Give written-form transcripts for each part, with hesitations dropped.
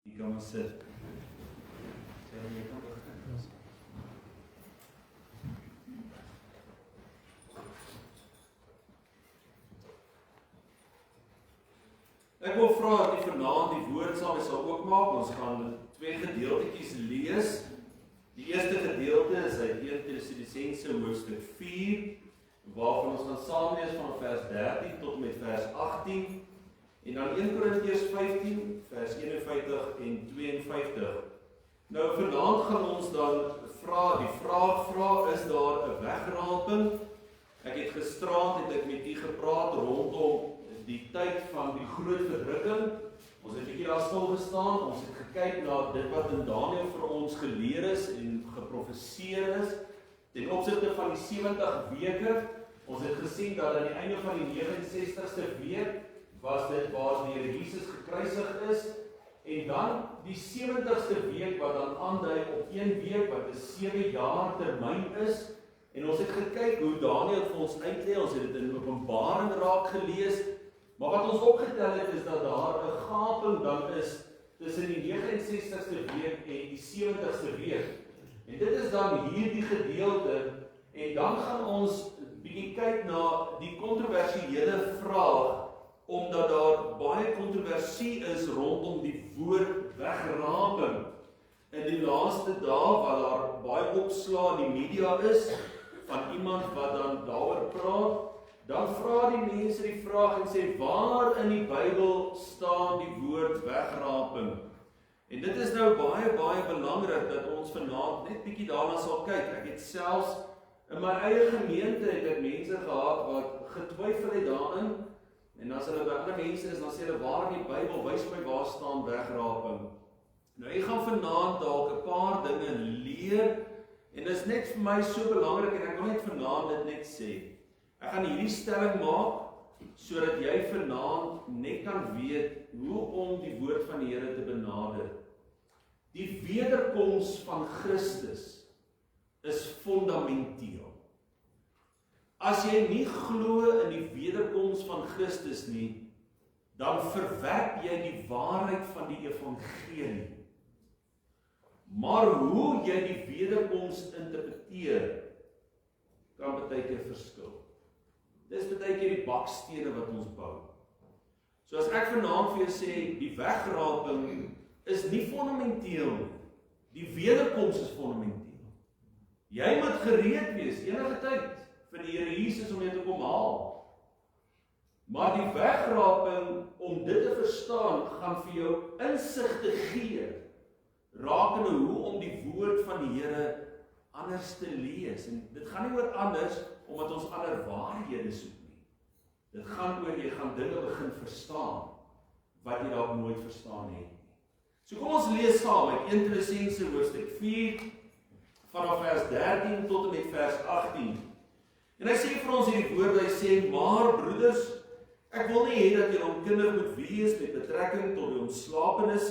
Jy kan maar sit. Jy kan begin. Ek wil vra dat jy vanaand die woord saam sal oopmaak. Ons gaan twee gedeeltetjies lees. Die eerste gedeelte is uit 1 Tessalonisense hoofstuk 4, waarvan ons gaan saam lees van vers 13 tot en met vers 18, en dan 1 Korintiërs 15, vers 51 en 52. Nou vanaand gaan ons dan die vraag vra, is daar 'n wegraping? Ek het gisteraand met u gepraat rondom die tyd van die groot verdrukking. Ons het 'n bietjie daar stil gestaan, ons het gekyk na dit wat in Daniël vir ons geleer is en geprofeseer is, ten opsigte van die 70 weke. Ons het gesien dat aan die einde van die 69ste week was dit waar die Here Jesus gekruisig is, en dan die 70ste week wat dan aandui op 1 week, wat 'n 7 jaar termyn is, en ons het gekyk hoe Daniël vir ons uitlei, ons het dit in Openbaring raak gelees, maar wat ons opgetel het is dat daar 'n gaping dan is tussen die 69ste week en die 70ste week. En dit is dan hierdie gedeelte, en dan gaan ons bietjie kyk na die kontroversiële vraag, omdat daar baie kontroversie is rondom die woord wegraping. In die laaste dae, waar daar baie opslaa in die media is, van iemand wat dan daaroor praat, dan vra die mense die vraag en sê, waar in die Bybel staan die woord wegraping? En dit is nou baie belangrik dat ons vanaand net bietjie daarna sal kyk. Ek het selfs in my eie gemeente het ek mense gehad wat getwyfel het daarin, en as hulle by ander mense is, dan sê hulle, waar in die Bybel, wys my waar staan wegraping? Nou, ek gaan vanaand dalk 'n paar dinge leer, en dit is net vir my so belangrik, en ek wil net vanaand dit net sê. Ek gaan hierdie stelling maak, sodat jy vanaand net kan weet, hoe om die woord van die Here te benader. Die wederkoms van Christus is fundamenteel. As jy nie glo in die wederkoms van Christus nie, dan verwerp jy die waarheid van die evangelie. Maar hoe jy die wederkoms interpreteer, kan baie keer verskil. Dis baie keer die bakstene wat ons bou. So as ek vanaand vir jou sê, die wegraping is nie fundamenteel nie. Die wederkoms is fundamenteel. Jy moet gereed wees enige tyd vir die Here Jesus om jou te kom haal. Maar die wegraping, om dit te verstaan, gaan vir jou insig te gee, rakende hoe om die woord van die Here anders te lees. En dit gaan nie oor anders, omdat ons ander waarhede soek nie. Dit gaan oor, jy gaan dinge begin verstaan, wat jy dalk nooit verstaan het nie. So kom ons lees saam uit 1 Tessalonisense hoofstuk 4, vanaf vers 13 tot en met vers 18. En hy sê vir ons hierdie woorde, hy sê, maar broeders, ek wil nie hê dat julle onkundig moet wees met betrekking tot die ontslapenis,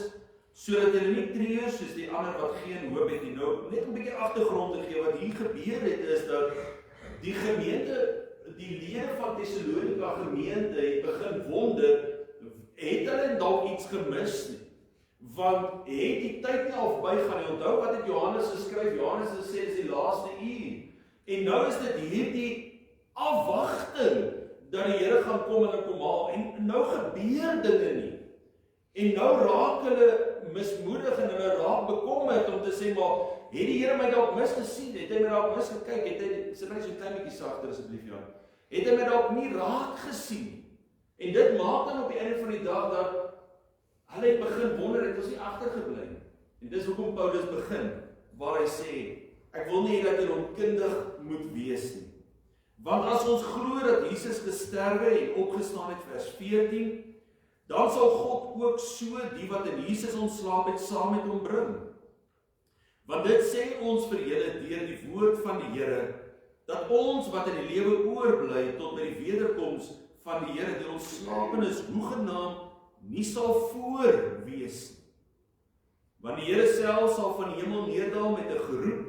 sodat julle nie treur soos die ander wat geen hoop het nie. Nou, net 'n bietjie agtergrond te gee, wat hier gebeur het, is dat die gemeente, die lede van Tessalonika gemeente het begin wonder, het hulle dalk iets gemis nie? Want het die tyd nie al verbygaan nie? Onthou wat het Johannes geskryf? Johannes het gesê, dis die laaste uur. En nou is dit hierdie afwagting, dat die Here gaan kom en kom haal, en nou gebeur dinge nie. En nou raak hulle mismoedig en hulle raak bekommerd om te sê, maar het die Here my dalk misgesien? Het hy my dalk misgekyk? Het hy, sit my so 'n klein bietjie sagter asseblief, Jan. Het hy my dalk nie raak gesien? En dit maak dan op die einde van die dag dat hulle het begin wonder, het ons nie agtergebly nie. En dis hoekom Paulus begin, waar hy sê, ek wil nie dat jy onkundig moet wees nie. Want as ons glo dat Jesus gesterwe en opgestaan het, vers 14, dan sal God ook so die wat in Jesus ontslaap het, saam met hom bring. Want dit sê ons vir julle deur die woord van die Here, dat ons wat in die lewe oorbly tot by die wederkoms van die Here, die ontslapenis hoegenaamd nie sal voor wees nie. Want die Here self sal van die hemel neerdal met 'n geroep,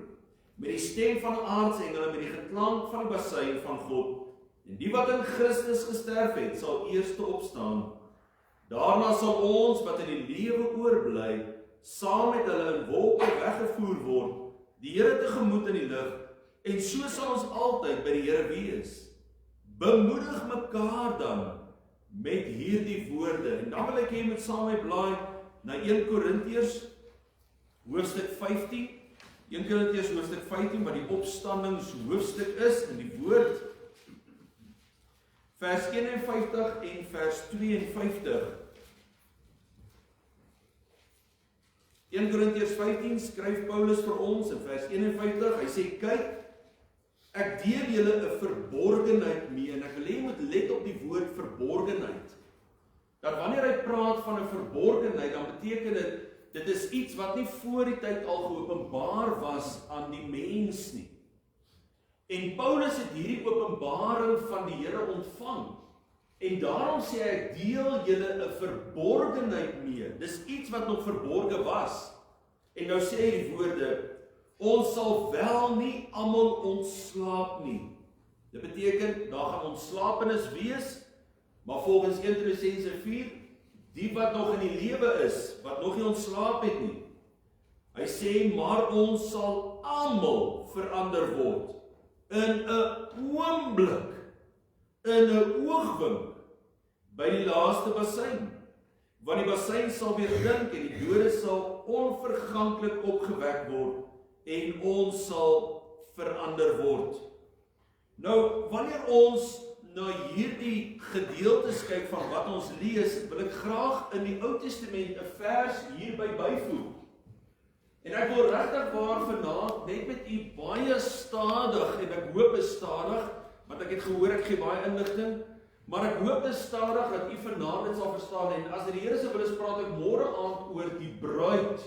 met die stem van aartsengele, met die geklank van die basuin van God. En die wat in Christus gesterf het, sal eerste opstaan. Daarna sal ons wat in die lewe oorbly, saam met hulle in wolke weggevoer word, die Here tegemoet in die lug, en so sal ons altyd by die Here wees. Bemoedig mekaar dan met hierdie woorde. En dan wil ek hê met saam met blaai na 1 Korintiërs hoofstuk 15. 1 Korintiërs hoofstuk 15 wat die opstandingshoofstuk is in die woord. Vers 51 en vers 52. 1 Korintiërs 15 skryf Paulus vir ons in vers 51. Hy sê, kyk, ek deel julle 'n verborgenheid mee, en ek wil hê jy moet let op die woord verborgenheid. Dat wanneer hy praat van 'n verborgenheid, dan beteken dit is iets wat nie voor die tyd al geopenbaar was aan die mens nie. En Paulus het hierdie openbaring van die Here ontvang. En daarom sê hy, ek deel julle 'n verborgenheid mee. Dis iets wat nog verborge was. En nou sê hy die woorde, ons sal wel nie almal ontslaap nie. Dit beteken, daar gaan ontslapenis wees, maar volgens 1 Tessalonisense 4, die wat nog in die lewe is, wat nog nie ontslaap het nie. Hy sê, maar ons sal almal verander word, in 'n oomblik, in 'n oogwink, by die laaste bassein. Want die bassein sal weer klink, en die dode sal onverganklik opgewek word, en ons sal verander word. Nou, wanneer ons na hierdie gedeeltes kyk van wat ons lees, wil ek graag in die Ou Testament 'n vers hierby byvoeg. En ek wil regtig waar vanaand net met u baie stadig, en ek hoop is stadig, want ek het gehoor ek gee baie inligting, maar ek hoop is stadig dat u vanaand dit sal verstaan, en as die Here se wil is, praat ek môre aand oor die bruid.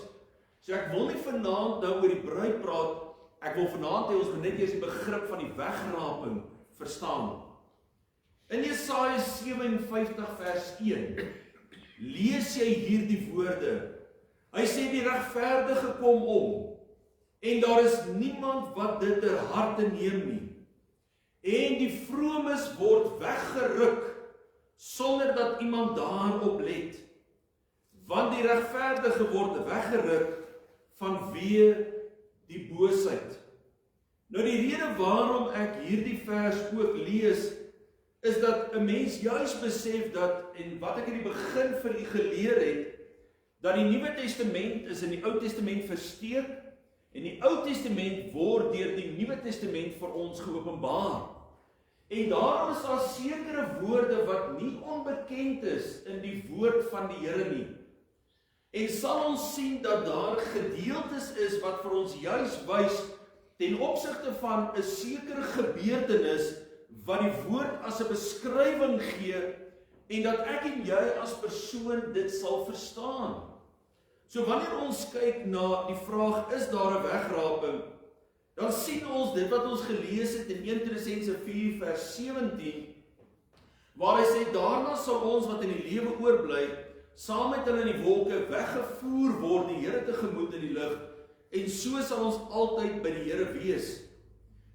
So ek wil nie vanaand nou oor die bruid praat, ek wil vanaand hê ons moet net eers die begrip van die wegraping verstaan. In Jesaja 57 vers 1 lees jy hierdie woorde. Hy sê die regverdige kom om, en daar is niemand wat dit ter harte neem nie. En die vromes word weggeruk, sonder dat iemand daarop let. Want die regverdige word weggeruk vanweë die boosheid. Nou die rede waarom ek hierdie vers ook lees, is dat 'n mens juis besef dat, en wat ek in die begin vir u geleer het, dat die Nuwe Testament is in die Ou Testament versteek, en die Ou Testament word deur die Nuwe Testament vir ons geopenbaar. En daarom is daar sekere woorde wat nie onbekend is in die woord van die Here nie. En sal ons sien dat daar gedeeltes is wat vir ons juis wys ten opsigte van 'n sekere gebeurtenis wat die woord as 'n beskrywing gee, en dat ek en jy as persoon dit sal verstaan. So wanneer ons kyk na die vraag, is daar 'n wegraping, dan sien ons dit wat ons gelees het in 1 Tessalonisense 4 vers 17, waar hy sê, daarna sal ons wat in die lewe oorbly, saam met hulle in die wolke weggevoer word, die Here tegemoet in die lug, en so sal ons altyd by die Here wees.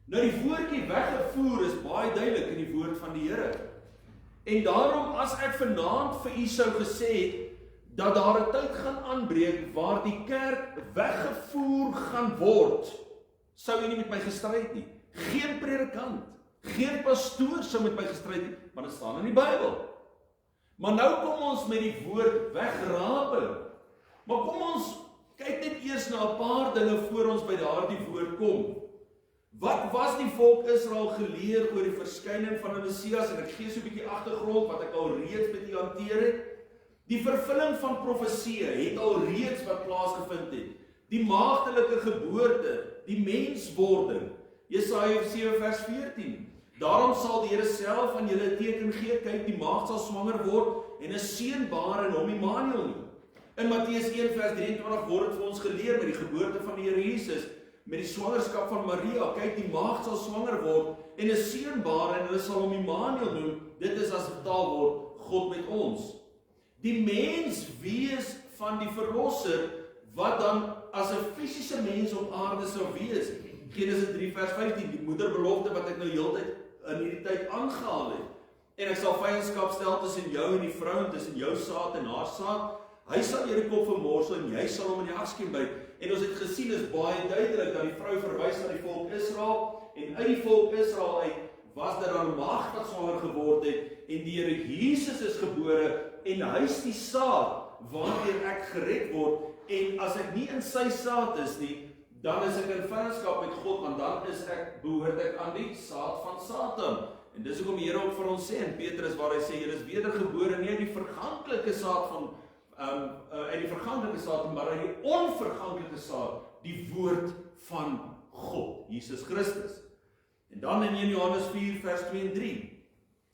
Nou die woordjie weggevoer is baie duidelik in die woord van die Here. En daarom as ek vanaand vir u sou gesê het, dat daar 'n tyd gaan aanbreek waar die kerk weggevoer gaan word, sou u nie met my gestryd nie. Geen predikant, geen pastoor sou met my gestryd nie, want dit staan in die Bybel. Maar nou kom ons met die woord wegraping. Maar kom ons kyk net eers na 'n paar dinge voor ons by daardie woord kom. Wat was die volk Israel geleer oor die verskyning van 'n Messias? En ek gee so 'n bietjie agtergrond wat ek al reeds met u hanteer het. Die vervulling van profeseë het al reeds wat plaasgevind het. Die maagdelike geboorte, die menswording. Jesaja 7 vers 14. Daarom sal die Here self aan julle 'n teken gee, kyk, die maagd sal swanger word en 'n seun baar en hom Immanuel noem. In Matteus 1 vers 23 word dit vir ons geleer met die geboorte van die Here Jesus, met die swangerskap van Maria. Kyk, die maagd sal swanger word en 'n seun baar en hulle sal hom Immanuel noem. Dit is as vertaal word God met ons. Die menswees van die verlosser wat dan as 'n fisiese mens op aarde sou wees. Genesis 3 vers 15, die moederbelofte wat ek nou heeltyd in hierdie tyd aangehaal het. en ek sal vyandskap stel tussen jou en die vrou, en tussen jou saad en haar saad. Hy sal jou die kop vermorsel en jy sal hom in die afskeid byt. En ons het gesien, is baie duidelik dat die vrou verwys na die volk Israel, en uit die volk Israel uit was daar 'n maagd wat swanger geword het, en die Here Jesus is gebore, en hy is die saad waardeur ek gered word, en as ek nie in sy saad is nie, dan is ek in vyandskap met God, want dan behoort ek aan die saad van Satan. En dis hoekom die Here ook vir ons sê in Petrus waar hy sê, julle is wedergebore nie uit die verganklike saad van uit die verganklike saad, maar uit die onverganklike saad, die woord van God, Jesus Christus. En dan in 1 Johannes 4 vers 2 en 3.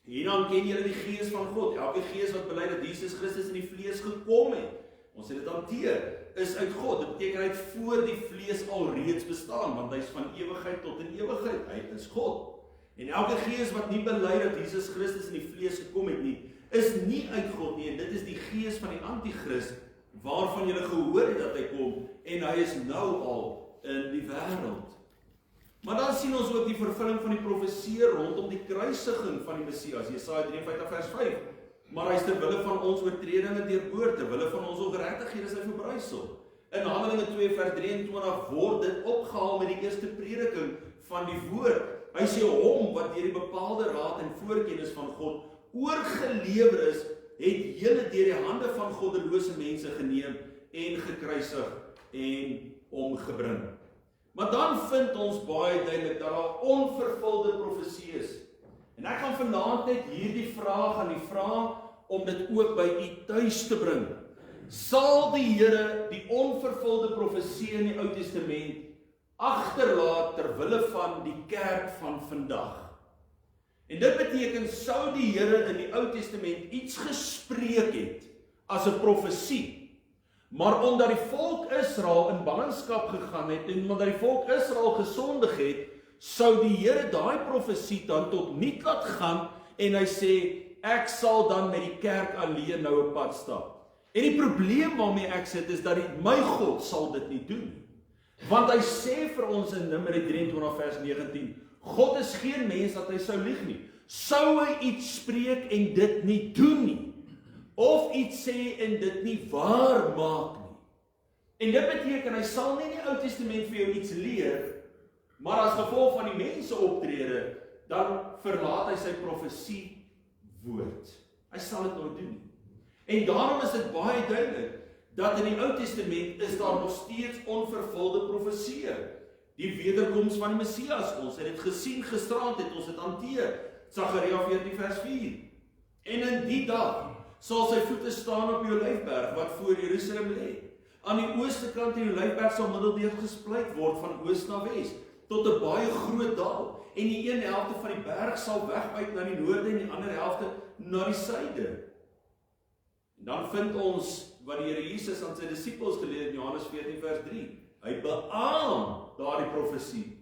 En dan ken julle die gees van God. Elke gees wat bely dat Jesus Christus in die vlees gekom het, ons het dit hanteer, is uit God. Dit beteken hy het voor die vlees al reeds bestaan, want hy is van ewigheid tot in ewigheid. Hy is God. En elke gees wat nie bely dat Jesus Christus in die vlees gekom het nie, is nie uit God nie, en dit is die gees van die antichrist, waarvan julle gehoor het dat hy kom, en hy is nou al in die wêreld. Maar dan sien ons ook die vervulling van die profesie rondom die kruisiging van die Messias, Jesaja 53 vers 5. Maar hy is ter wille van ons oortredinge deurboor, ter wille van ons ongeregtighede is hy verbrysel. In Handelinge 2 vers 23 word dit opgehaal met die eerste prediking van die woord. Hy sê hom wat deur die bepaalde raad en voorkennis van God oorgelewer is, het julle deur die hande van goddelose mense geneem en gekruisig en omgebring. Maar dan vind ons baie duidelik dat daar onvervulde profesie is. En ek gaan vanaand net hierdie vraag aan die vra om dit ook by u tuis te bring. Sal die Here die onvervulde profesie in die Ou Testament agterlaat ter wille van die kerk van vandag? En dit beteken, sou die Here in die Ou Testament iets gespreek het as 'n profesie, maar omdat die volk Israel in ballingskap gegaan het en omdat die volk Israel gesondig het, sou die Here daai profesie dan tot niet laat gaan en hy sê, ek sal dan met die kerk alleen nou 'n pad stap. En die probleem waarmee ek sit is dat my God sal dit nie doen. Want hy sê vir ons in Numeri 23 vers 19, God is geen mens dat hy sou lieg nie. Sou hy iets spreek en dit nie doen nie, of iets sê en dit nie waar maak nie. En dit beteken, hy sal nie in die Ou Testament vir jou iets leer, maar as gevolg van die mense optrede, dan verlaat hy sy profesie woord. Hy sal dit nooit doen nie. En daarom is dit baie duidelik, dat in die Ou Testament is daar nog steeds onvervulde profesieë. Die wederkoms van die Messias, ons het dit gesien gisterand, het ons dit hanteer. Sagaria 14 vers 4. En in die dag sal sy voete staan op die Olyfberg wat voor Jerusalem lê. Aan die ooste kant die Olyfberg sal middeldeur gespleit word van oos na wes tot 'n baie groot dal. En die een helfte van die berg sal wegbuig na die noorde en die ander helfte na die suide. En dan vind ons wat die Here Jesus aan sy disippels geleer in Johannes 14 vers 3. Hy beaam daardie profesie.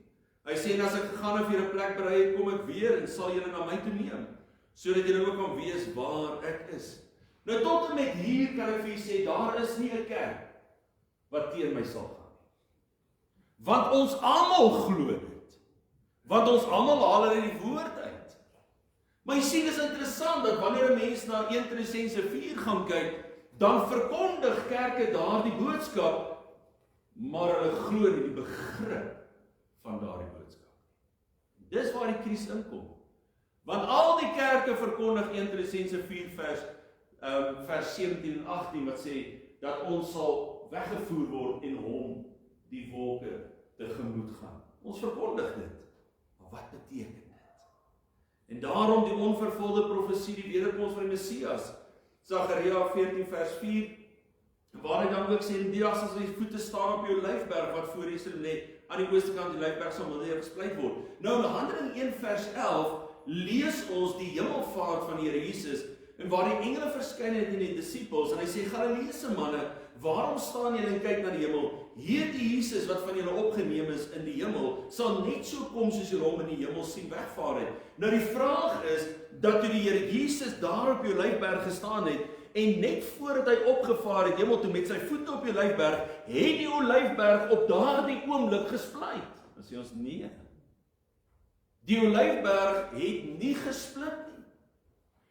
Hy sê, en as ek gegaan en vir julle 'n plek berei het, kom ek weer en sal julle na my toe neem, sodat julle ook kan weet waar ek is. Nou tot en met hier kan ek vir julle sê, daar is nie 'n kerk wat teen my sal gaan nie. Want ons almal glo dit. Want ons almal haal uit die woord uit. Maar jy sien, dit is interessant dat wanneer 'n mens na 1 Tessalonisense 4 gaan kyk, dan verkondig kerke daardie boodskap, maar hulle glo nie die begrip van daardie boodskap. Dis waar die krisis inkom. Want al die kerke verkondig 1 Tessalonisense 4 vers 17 en 18 wat sê dat ons sal weggevoer word en hom die wolke tegemoet gaan. Ons verkondig dit. Maar wat beteken dit? En daarom die onvervulde profesie, die wederkoms van die Messias. Sagaria 14 vers 4, waar hy dan ook sê, in die dag sal sy voete staan op die Olyfberg wat voor Jerusalem lê, aan die ooste kant die Olyfberg sal middeldeur gespleit word. Nou in Handelinge 1 vers 11 lees ons die hemelvaart van die Here Jesus, en waar die engele verskyn het in die disippels, en hy sê, Galileese manne, waarom staan julle en kyk na die hemel? Hierdie Jesus wat van julle opgeneem is in die hemel, sal net so kom soos julle hom in die hemel sien wegvaar het. Nou die vraag is, dat toe die Here Jesus daar op die Olyfberg gestaan het, en net voordat hy opgevaar het hemel toe met sy voete op die Olyfberg, het die Olyfberg op daardie oomblik gespleit. Dan sê ons, nee. Die Olyfberg het nie gesplit nie.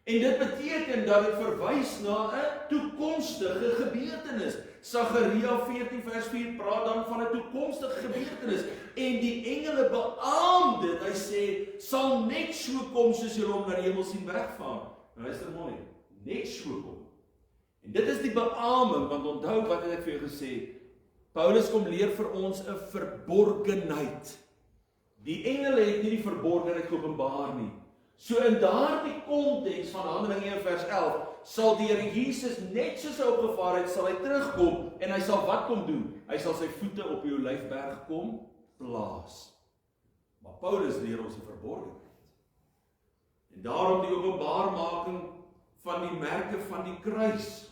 En dit beteken dat dit verwys na 'n toekomstige gebeurtenis. Sagaria 14 vers 4 praat dan van 'n toekomstige gebeurtenis. En die engele beaam dit. Hy sê, sal net so kom soos julle hom na die hemel sien wegvaar. Nou luister mooi, net so kom. En dit is die beaming, want onthou wat het ek vir jou gesê, Paulus kom leer vir ons 'n verborgenheid. Die engele het nie die verborgenheid geopenbaar nie. So in daardie konteks van Handelinge 1 vers 11, sal die Here Jesus net soos hy opgevaar het, sal hy terugkom en hy sal wat kom doen? Hy sal sy voete op die Olyfberg kom plaas. Maar Paulus leer ons die verborgenheid. En daarom die openbaarmaking van die merke van die kruis.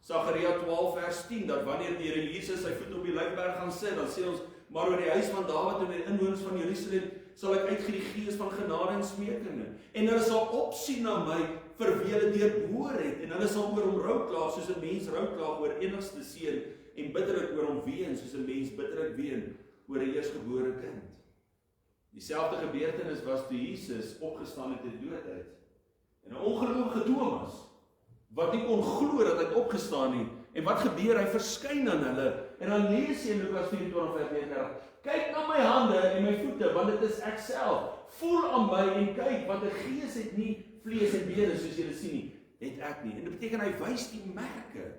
Sagaria 12 vers 10, dat wanneer die Here Jesus sy voet op die Olyfberg gaan sit, dan sê ons, maar oor die huis van Dawid en die inwoners van Jerusalem sal ek uitgee die gees van genade en smekinge. En hulle sal opsien na my vir wie hulle deurboor het, en hulle sal oor hom rou kla, soos 'n mens rou kla oor enigste seun, en bitterlik oor hom ween, soos 'n mens bitterlik ween oor 'n eersgebore kind. Dieselfde gebeurtenis was toe Jesus opgestaan het uit die dood uit. En 'n ongelowige Thomas, wat nie kon glo dat hy opgestaan het, en wat gebeur? Hy verskyn aan hulle, en dan lees jy in Lukas 24 vers 39, kyk na my hande en my voete, want dit is ek self. Voel aan my en kyk, want 'n gees het nie vlees en bene soos julle sien nie, het ek nie. En dit beteken hy wys die merke.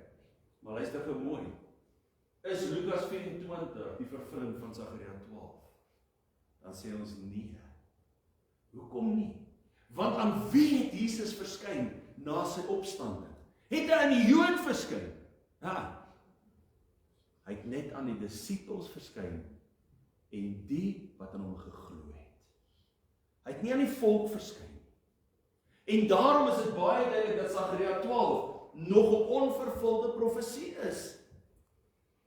Maar luister gou mooi. Is Lukas 24 die vervulling van Sagaria 12? Dan sê ons nee. Hoekom nie? Want aan wie het Jesus verskyn na sy opstanding? Het hy aan die Jood verskyn? Ja. Hy het net aan die disippels verskyn en die wat aan hom geglo het. Hy het nie aan die volk verskyn. En daarom is dit baie duidelik dat Sagaria 12 nog 'n onvervulde profesie is.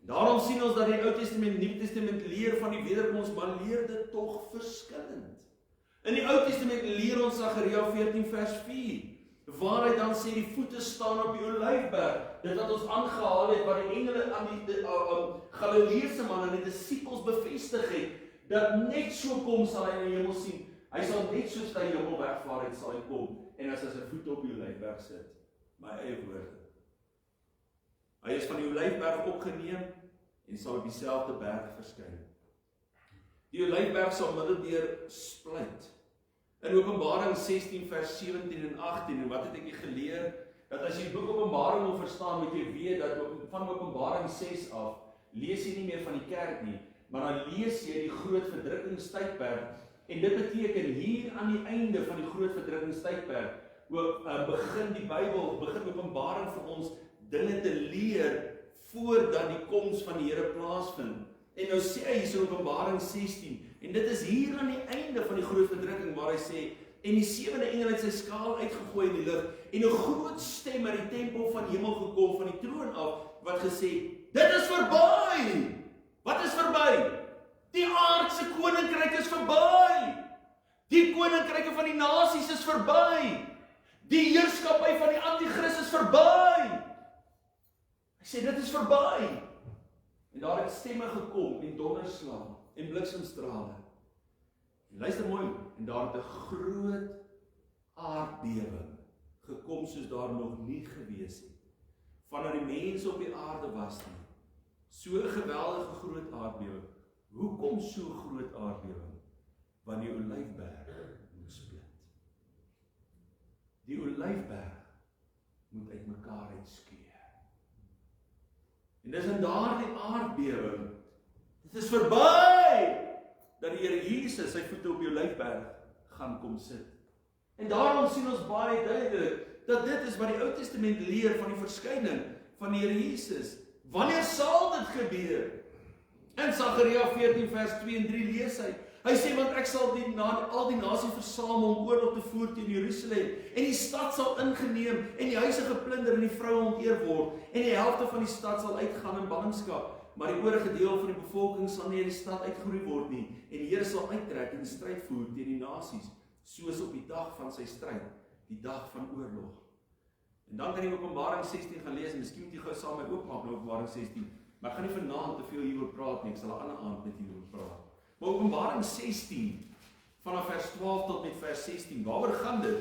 En daarom sien ons dat die Ou Testament en Nuwe Testament leer van die wederkoms, maar leer dit tog verskillend. In die Ou Testament leer ons Sagaria 14 vers 4, waar hy dan sê die voete staan op die Olyfberg, dit wat ons aangehaal het, wat die engele aan die Galileese man en die disippels bevestig het, dat net so kom sal hy in die hemel sien. Hy sal net soos hy hemel wegvaar het, sal hy kom, en as hy sy voete op die Olyfberg sit, my eie woorde. Hy is van die Olyfberg opgeneem, en sal op dieselfde berg verskyn. Die Olyfberg sal middeldeur split. In Openbaring 16 vers 17 en 18, en wat het ek geleer? Dat as jy die boek Openbaring wil verstaan, moet jy weet dat van Openbaring 6 af, lees jy nie meer van die kerk nie, maar dan lees jy die groot verdrukkingstydperk, en dit beteken hier aan die einde van die groot verdrukkingstydperk, begin die Bybel, begin Openbaring vir ons dinge te leer, voordat die koms van die Here plaasvind. En nou sê hy hier in Openbaring 16, en dit is hier aan die einde van die groot verdrukking, waar hy sê, en die sewende engel het sy skaal uitgegooi in die lug, en 'n groot stem uit die tempel van hemel gekom, van die troon af, wat gesê, dit is verby! Wat is verby? Die aardse koninkryk is verby! Die koninkryke van die nasies is verby! Die heerskappy van die anti-kris is verby! Hy sê, dit is verby! En daar het stemme gekom, en donderslae, en bliksemstrale. En luister mooi, en daar het 'n groot aardbewing gekom, soos daar nog nie gewees het, vandat die mense op die aarde was nie. So 'n geweldige groot aardbewing. Hoekom so groot aardbewing? Want die Olyfberg moet split. Die Olyfberg moet uitmekaar uitskeer. En dis in daardie aardbewing, dit is verby, dat die Here Jesus sy voete op die Olyfberg gaan kom sit. En daarom sien ons baie duidelik, dat dit is wat die Ou Testament leer van die verskyning van die Here Jesus. Wanneer sal dit gebeur? In Sagaria 14 vers 2 en 3 lees hy, hy sê, want ek sal al die nasie versamel om oorlog te voer teen Jerusalem, en die stad sal ingeneem, en die huise geplunder, en die vroue onteer word, en die helfte van die stad sal uitgaan in ballingskap, maar die oorige deel van die bevolking sal nie in die stad uitgeroei word nie, en die Here sal uittrek en stryd voer teen die nasies, soos op die dag van sy stryd, die dag van oorlog. En dan kan jy Openbaring 16 gaan lees, en miskien moet jy gou saam met my oopmaak na Openbaring 16, maar ek gaan nie vanaand te veel hieroor praat nie, ek sal 'n ander aand met hieroor praat. Maar Openbaring 16, vanaf vers 12 tot met vers 16, waaroor gaan dit?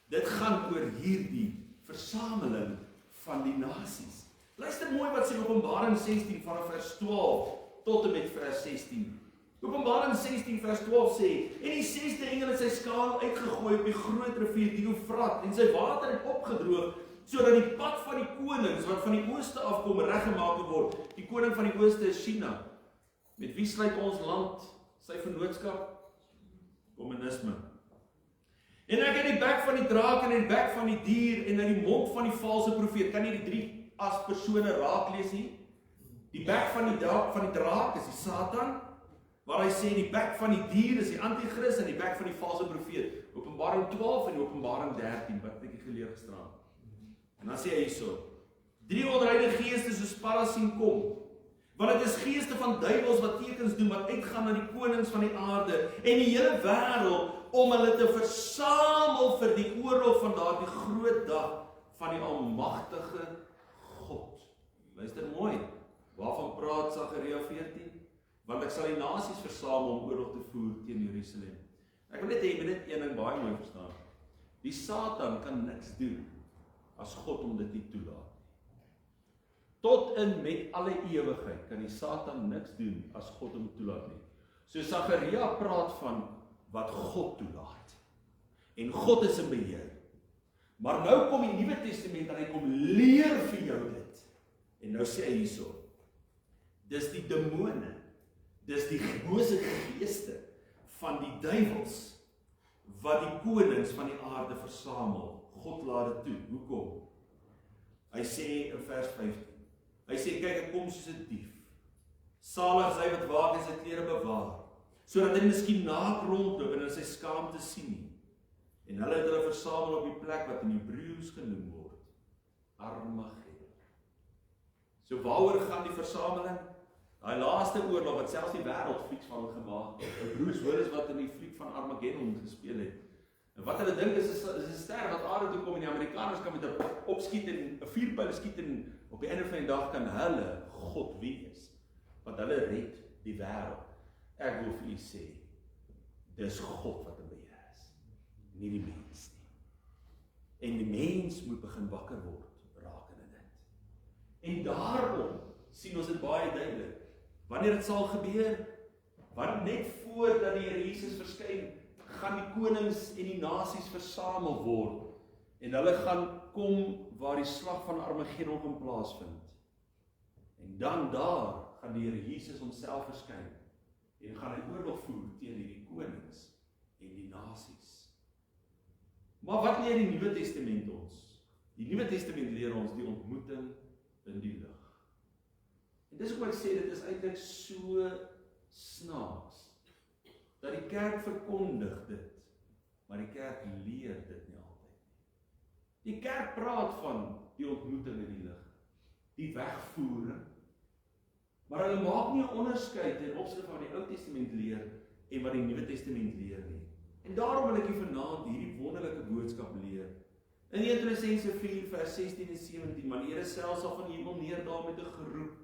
Dit gaan oor hierdie versameling van die nasies. Luister mooi wat sê Openbaring 16 vanaf vers 12 tot en met vers 16. Openbaring 16 vers 12 sê, en die 6de engel het sy skaal uitgegooi op die groot rivier die Eufrat, en sy water het opgedroog, sodat die pad van die konings wat van die ooste afkom reggemaak word. Die koning van die ooste is China. Met wie sluit ons land sy vennootskap? Kommunisme. En ek het die bek van die draak en die bek van die dier en in die mond van die valse profeet. Kan jy die 3 as persone raak lees hier? Die bek van die draak is die Satan, waar hy sê die bek van die dier is die antichrist en die bek van die valse profeet. Openbaring 12 en Openbaring 13 wat ek geleer gisteraan. En dan sê hy hierso: 3 onreine geeste soos paddas sien kom. Want dit is geeste van duiwels wat tekens doen, wat uitgaan na die konings van die aarde en die hele wêreld om hulle te versamel vir die oorlog van daardie groot dag van die almagtige God. Luister mooi. Waarvan praat Sagaria 14? Want ek sal die nasies versamel om oorlog te voer teen Jerusalem. Ek wil net hê jy moet net een ding baie mooi verstaan. Die Satan kan niks doen as God hom dit nie toelaat. Tot in met alle ewigheid kan die Satan niks doen as God hom toelaat nie. So Sagaria praat van wat God toelaat. En God is in beheer. Maar nou kom die Nuwe Testament en hy kom leer vir jou dit. En nou sê hy hierso: dis die demone, dis die bose geeste van die duiwels wat die konings van die aarde versamel. God laat dit toe. Hoekom? Hy sê in vers 15. Hy sê, kyk, ek kom soos 'n dief. Salig is hy wat waak en sy klere bewaar, sodat hy miskien naak rondloop en in sy skaamte sien nie. En hulle het hulle versamel op die plek wat in Hebreëus genoem word, Armageddon. So waaroor gaan die versameling? Daai laaste oorlog wat selfs die wêreld flieks van gemaak het. Bruce Willis wat in die fliek van Armageddon gespeel het. En wat hulle dink is 'n ster wat aarde toe kom en die Amerikaners kan met 'n opskiet en 'n vuurpyl skiet en op die einde van die dag kan hulle God wees. Want hulle red die wêreld. Ek wil vir u sê, dis God wat in beheer is, nie die mens nie. En die mens moet begin wakker word rakende dit. En daarom sien ons dit baie duidelik. Wanneer dit sal gebeur, want net voordat die Here Jesus verskyn, gaan die konings en die nasies versamel word en hulle gaan kom waar die slag van Armageddon gaan plaasvind. En dan daar gaan die Here Jesus homself verskyn en gaan hy oorlog voer teen hierdie konings en die nasies. Maar wat leer die Nuwe Testament ons? Die Nuwe Testament leer ons die ontmoeting in die lig. En dis hoekom ek sê dit is eintlik so snaaks dat die kerk verkondig dit, maar die kerk leer dit nie altyd nie. Die kerk praat van die ontmoeting in die lig, die wegvoering, maar hulle maak nie 'n onderskeid ten opsigte van die Ou Testament leer en wat die Nuwe Testament leer nie. En daarom wil ek julle vanaand hierdie wonderlike boodskap leer. In 1 Tessalonisense 4 vers 16 en 17, want die Here self sal van die hemel neerdaal met 'n geroep,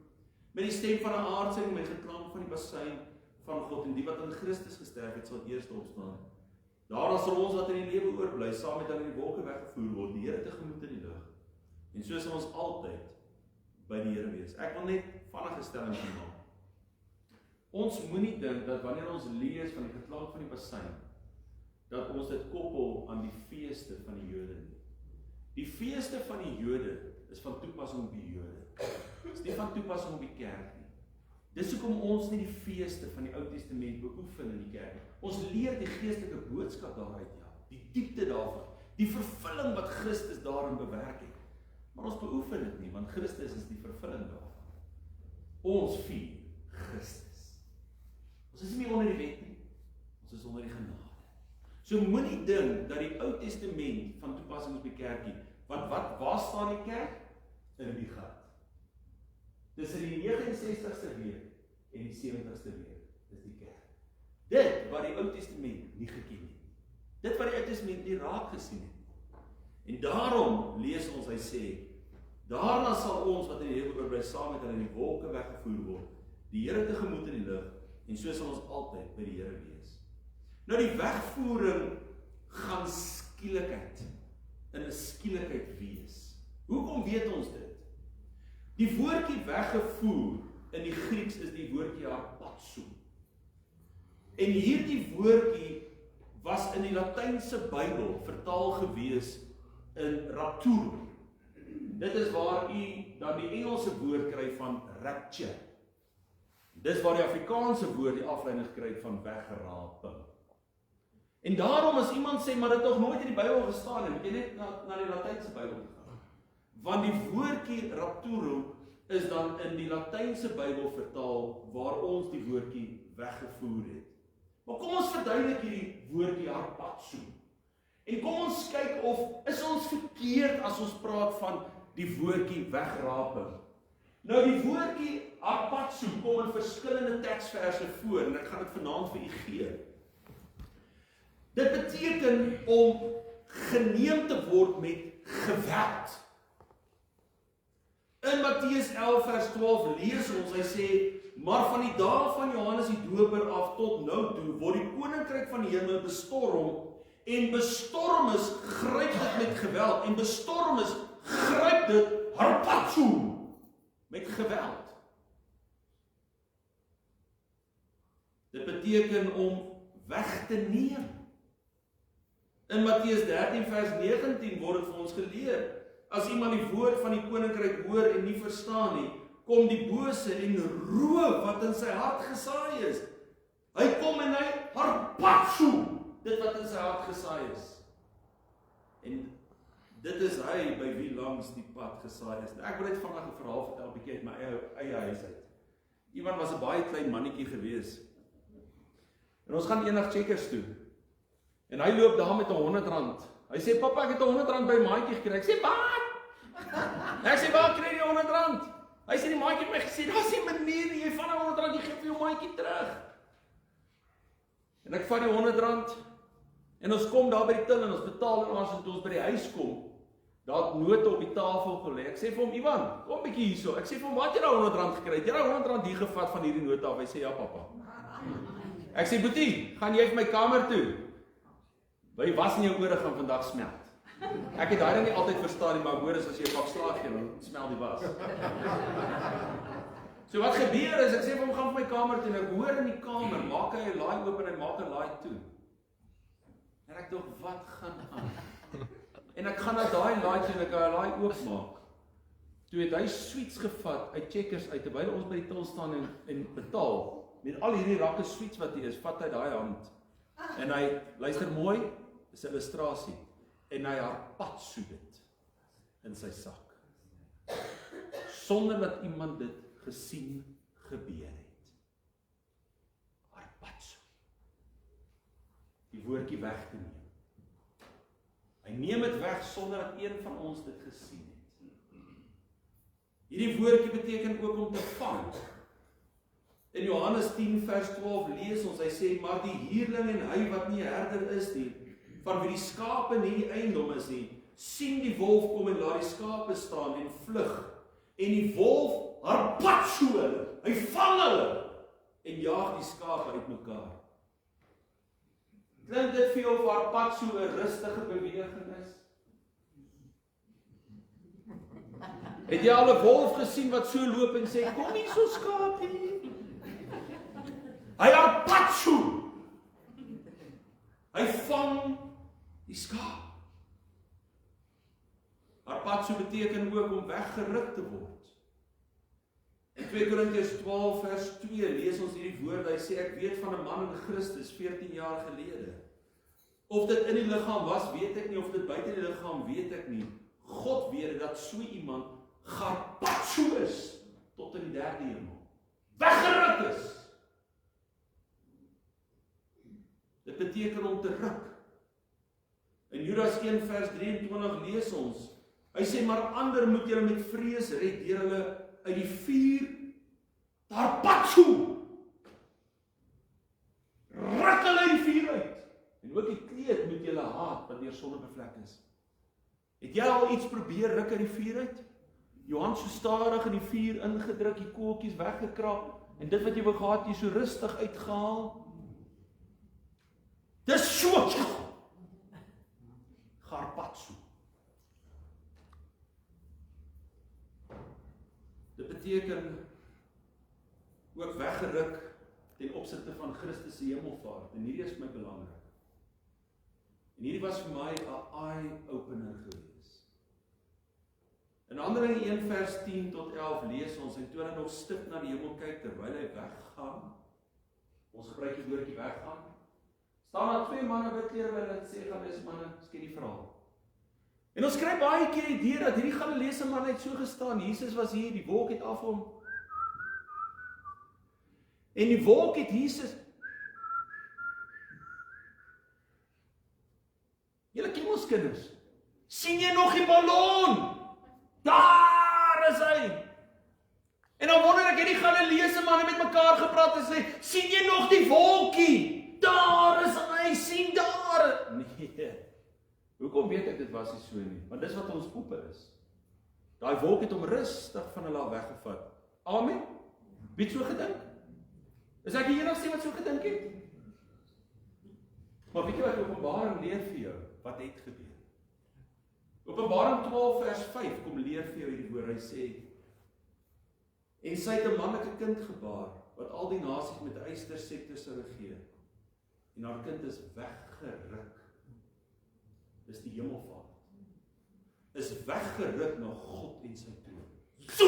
met die stem van 'n aardsing, met geklank van die basuin van God, en die wat in Christus gesterf het, sal eers opstaan. Daarna sal ons wat in die lewe oorbly, saam met hulle in die wolke weggevoer word, die Here tegemoet in die lug. En so sal ons altyd by die Here wees. Ek wil net vinnige stelling maak. Ons moenie dink dat wanneer ons lees van die geklank van die basuin, dat ons dit koppel aan die feeste van die Jode nie. Die feeste van die Jode is van toepassing op die Jode. Dit is nie van toepassing op die kerk nie. Dis hoekom ons nie die feeste van die Ou Testament beoefen in die kerk. Ons leer die geestelike boodskap daaruit, ja, die diepte daarvan, die vervulling wat Christus daarin bewerk het. Maar ons beoefen dit nie, want Christus is die vervulling daarvan. Ons vier Christus. Ons is nie onder die wet nie, ons is onder die genade. So moenie dink dat die Ou Testament van toepassing op die kerk nie, want waar staan die kerk? In die gat. Tussen die 69ste week en die 70ste week is die kerk. Dit wat die Ou Testament nie geken het. Dit wat die Ou Testament nie raak gesien het. En daarom lees ons, hy sê, daarna sal ons wat in die lewe oorbly saam met hulle in die wolke weggevoer word, die Here tegemoet in die lug, en so sal ons altyd by die Here wees. Nou die wegvoering gaan skielikheid. in 'n skielikheid wees. Hoekom weet ons dit? Die woordjie weggevoer in die Grieks is die woordjie harpazo. En hierdie woordjie was in die Latynse Bybel vertaal gewees in rapturo. Dit is waar u dan die Engelse woord kry van rapture. Dis waar die Afrikaanse woord die afleiding gekry het van weggeraping. En daarom as iemand sê, maar dit het nog nooit in die Bybel gestaan nie, moet jy net na die Latynse Bybel gaan. Want die woordjie rapturo is dan in die Latynse Bybel vertaal waar ons die woordjie weggevoer het. Maar kom ons verduidelik hierdie woordjie harpazo. En kom ons kyk of is ons verkeerd as ons praat van die woordjie wegraping. Nou die woordjie harpazo kom in verskillende teksverse voor en ek gaan dit vanaand vir u gee. Dit beteken om geneem te word met geweld. In Matteus 11 vers 12 lees ons, hy sê, maar van die dae van Johannes die Doper af tot nou toe, word die koninkryk van die hemel bestorm, en bestormers gryp dit met geweld, en bestormers gryp dit harpazo, met geweld. Dit beteken om weg te neem. In Matteus 13 vers 19 word dit vir ons geleer, as iemand die woord van die koninkryk hoor en nie verstaan nie, kom die bose en roof wat in sy hart gesaai is. Hy kom en hy harpazo dit wat in sy hart gesaai is. En dit is hy by wie langs die pad gesaai is. Ek wil net vandag 'n verhaal vertel, 'n bietjie uit my eie huis uit. Iemand was 'n baie klein mannetjie gewees. En ons gaan eendag Checkers toe. En hy loop daar met 'n R100. Hy sê, "Pappa, ek het 'n R100 by maatjie gekry." Ek sê, "Wat?" Ek sê, "Waar kry jy 'n R100?" Hy sê, "Die maatjie het my gesê, daar's nie 'n manier nie, jy vat 'n R100, jy gee vir jou maatjie terug." En ek vat die R100 en ons kom daar by die til en ons betaal en as ons by die huis kom, daar het note op die tafel gelê. Ek sê vir hom, "Ivan, kom 'n bietjie hierso." Ek sê vir hom, "Wat het jy daai R100 gekry? Het jy daai R100 hier gevat van hierdie note af?" Hy sê, "Ja, pappa." Ek sê, "Boetie, gaan jy vir my kamer toe? Wil jy was in jou ore gaan vandag smelt." Ek het daai ding nie altyd verstaan nie, maar ek hoor as jy 'n pak slaag gee, dan smel die was. So wat gebeur is, ek sê vir hom, "Gaan vir my kamer toe." En ek hoor in die kamer, maak hy 'n laai oop en hy maak 'n laai toe. En ek dink, wat gaan aan? En ek gaan na daai laai toe en ek gaan 'n laai oopmaak. Toe het hy sweets gevat uit Checkers uit, terwyl ons by die til staan en betaal. Met al hierdie rakke sweets wat hier is, vat hy daai hand. En hy, luister mooi, dis 'n illustrasie. En hy harpazo dit in sy sak. Sonder dat iemand dit gesien gebeur het. Harpazo. Die woordjie weg te neem. Hy neem dit weg sonder dat een van ons dit gesien het. Hierdie woordjie beteken ook om te vang. In Johannes 10 vers 12 lees ons, hy sê, "Maar die huurling en hy wat nie herder is nie, van wie die skape nie die eiendom is nie, sien die wolf kom en laat die skape staan en vlug. En die wolf harpazo hulle, hy vang hulle en jaag die skape uit mekaar." Klink dit vir jou of harpazo 'n rustige beweging is? Het jy al 'n wolf gesien wat so loop en sê, "Kom hier so skapie"? Hy harpazo. Hy vang die skaap. Harpazo beteken ook om weggeruk te word. In 2 Korintiërs 12 vers 2 lees ons hierdie woord. Hy sê, "Ek weet van 'n man in Christus 14 jaar gelede. Of dit in die liggaam was, weet ek nie, of dit buite die liggaam, weet ek nie. God weet dat so iemand harpazo is tot in die 3de hemel. Weggeruk is." Dit beteken om te ruk. In Judas 1 vers 23 lees ons, hy sê, "Maar ander moet julle met vrees red deur hulle uit die vuur te harpazo. Ruk hulle uit die vuur uit. En ook die kleed moet julle haat wat deur sonde bevlek is." Het jy al iets probeer ruk uit die vuur uit? Johan so stadig in die vuur ingedruk, die koeltjies weggekrap, en dit wat jy wou gehad, jy so rustig uitgehaal. Dis so harpazo. beteken ook weggeruk ten opsigte van Christus se hemelvaart. En hierdie is vir my belangrik. En hierdie was vir my 'n eye-opener gewees. In Handelinge 1 vers 10 tot 11 lees ons, en toe hy nog stig na die hemel kyk terwyl hy weggaan, ons gebruik die woordjie weggaan, staan daar 2 manne wit klere by hulle sê, gaan dis manne, skien die verhaal. En ons kry baie keer die idee dat hierdie Galileese man het so gestaan, Jesus was hier, die wolk het af hom. En die wolk het Jesus. Julle ken ons kinders. Sien jy nog die ballon? Daar is hy. En dan wonder ek, het die Galileese manne met mekaar gepraat en sê, sien jy nog die wolkie? Daar is hy, sien daar. Nee. Hoekom weet ek dit was nie so nie? Want dis wat ons ope is. Daai wolk het hom rustig van hulle af weggevat. Amen. Wie het so gedink? Is ek die enigste wat so gedink het? Maar weet jy wat Openbaring leer vir jou? Wat het gebeur? Openbaring 12 vers 5 kom leer vir jou hierdie woord. Hy sê, en sy het 'n mannelike kind gebaar, wat al die nasies met ystersekte sou regeer. En haar kind is weggeruk. Dis die hemelvaart. Is weggeruk na God en sy troon. So!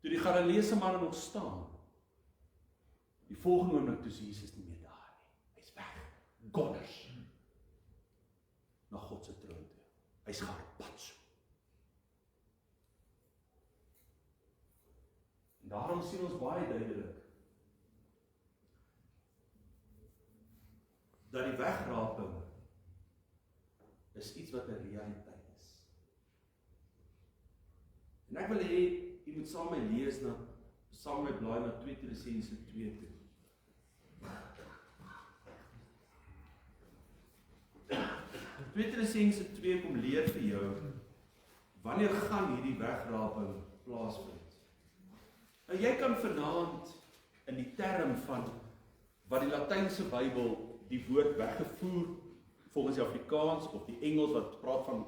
Toe die Galileese manne nog staan, die volgende oomblik toe is Jesus nie meer daar nie. Hy's weg. Godders. Na God se troon toe. Hy's garpatso. En daarom sien ons baie duidelik dat die wegraping is iets wat 'n realiteit is. En ek wil hê jy moet saam met my lees saam met my blaai na 2 Tessalonisense 2 toe. 2 Tessalonisense 2 kom leer vir jou wanneer gaan hierdie wegraping plaasvind. Nou jy kan vanaand in die term van wat die Latynse Bybel die woord weggevoer volgens die Afrikaans of die Engels wat praat van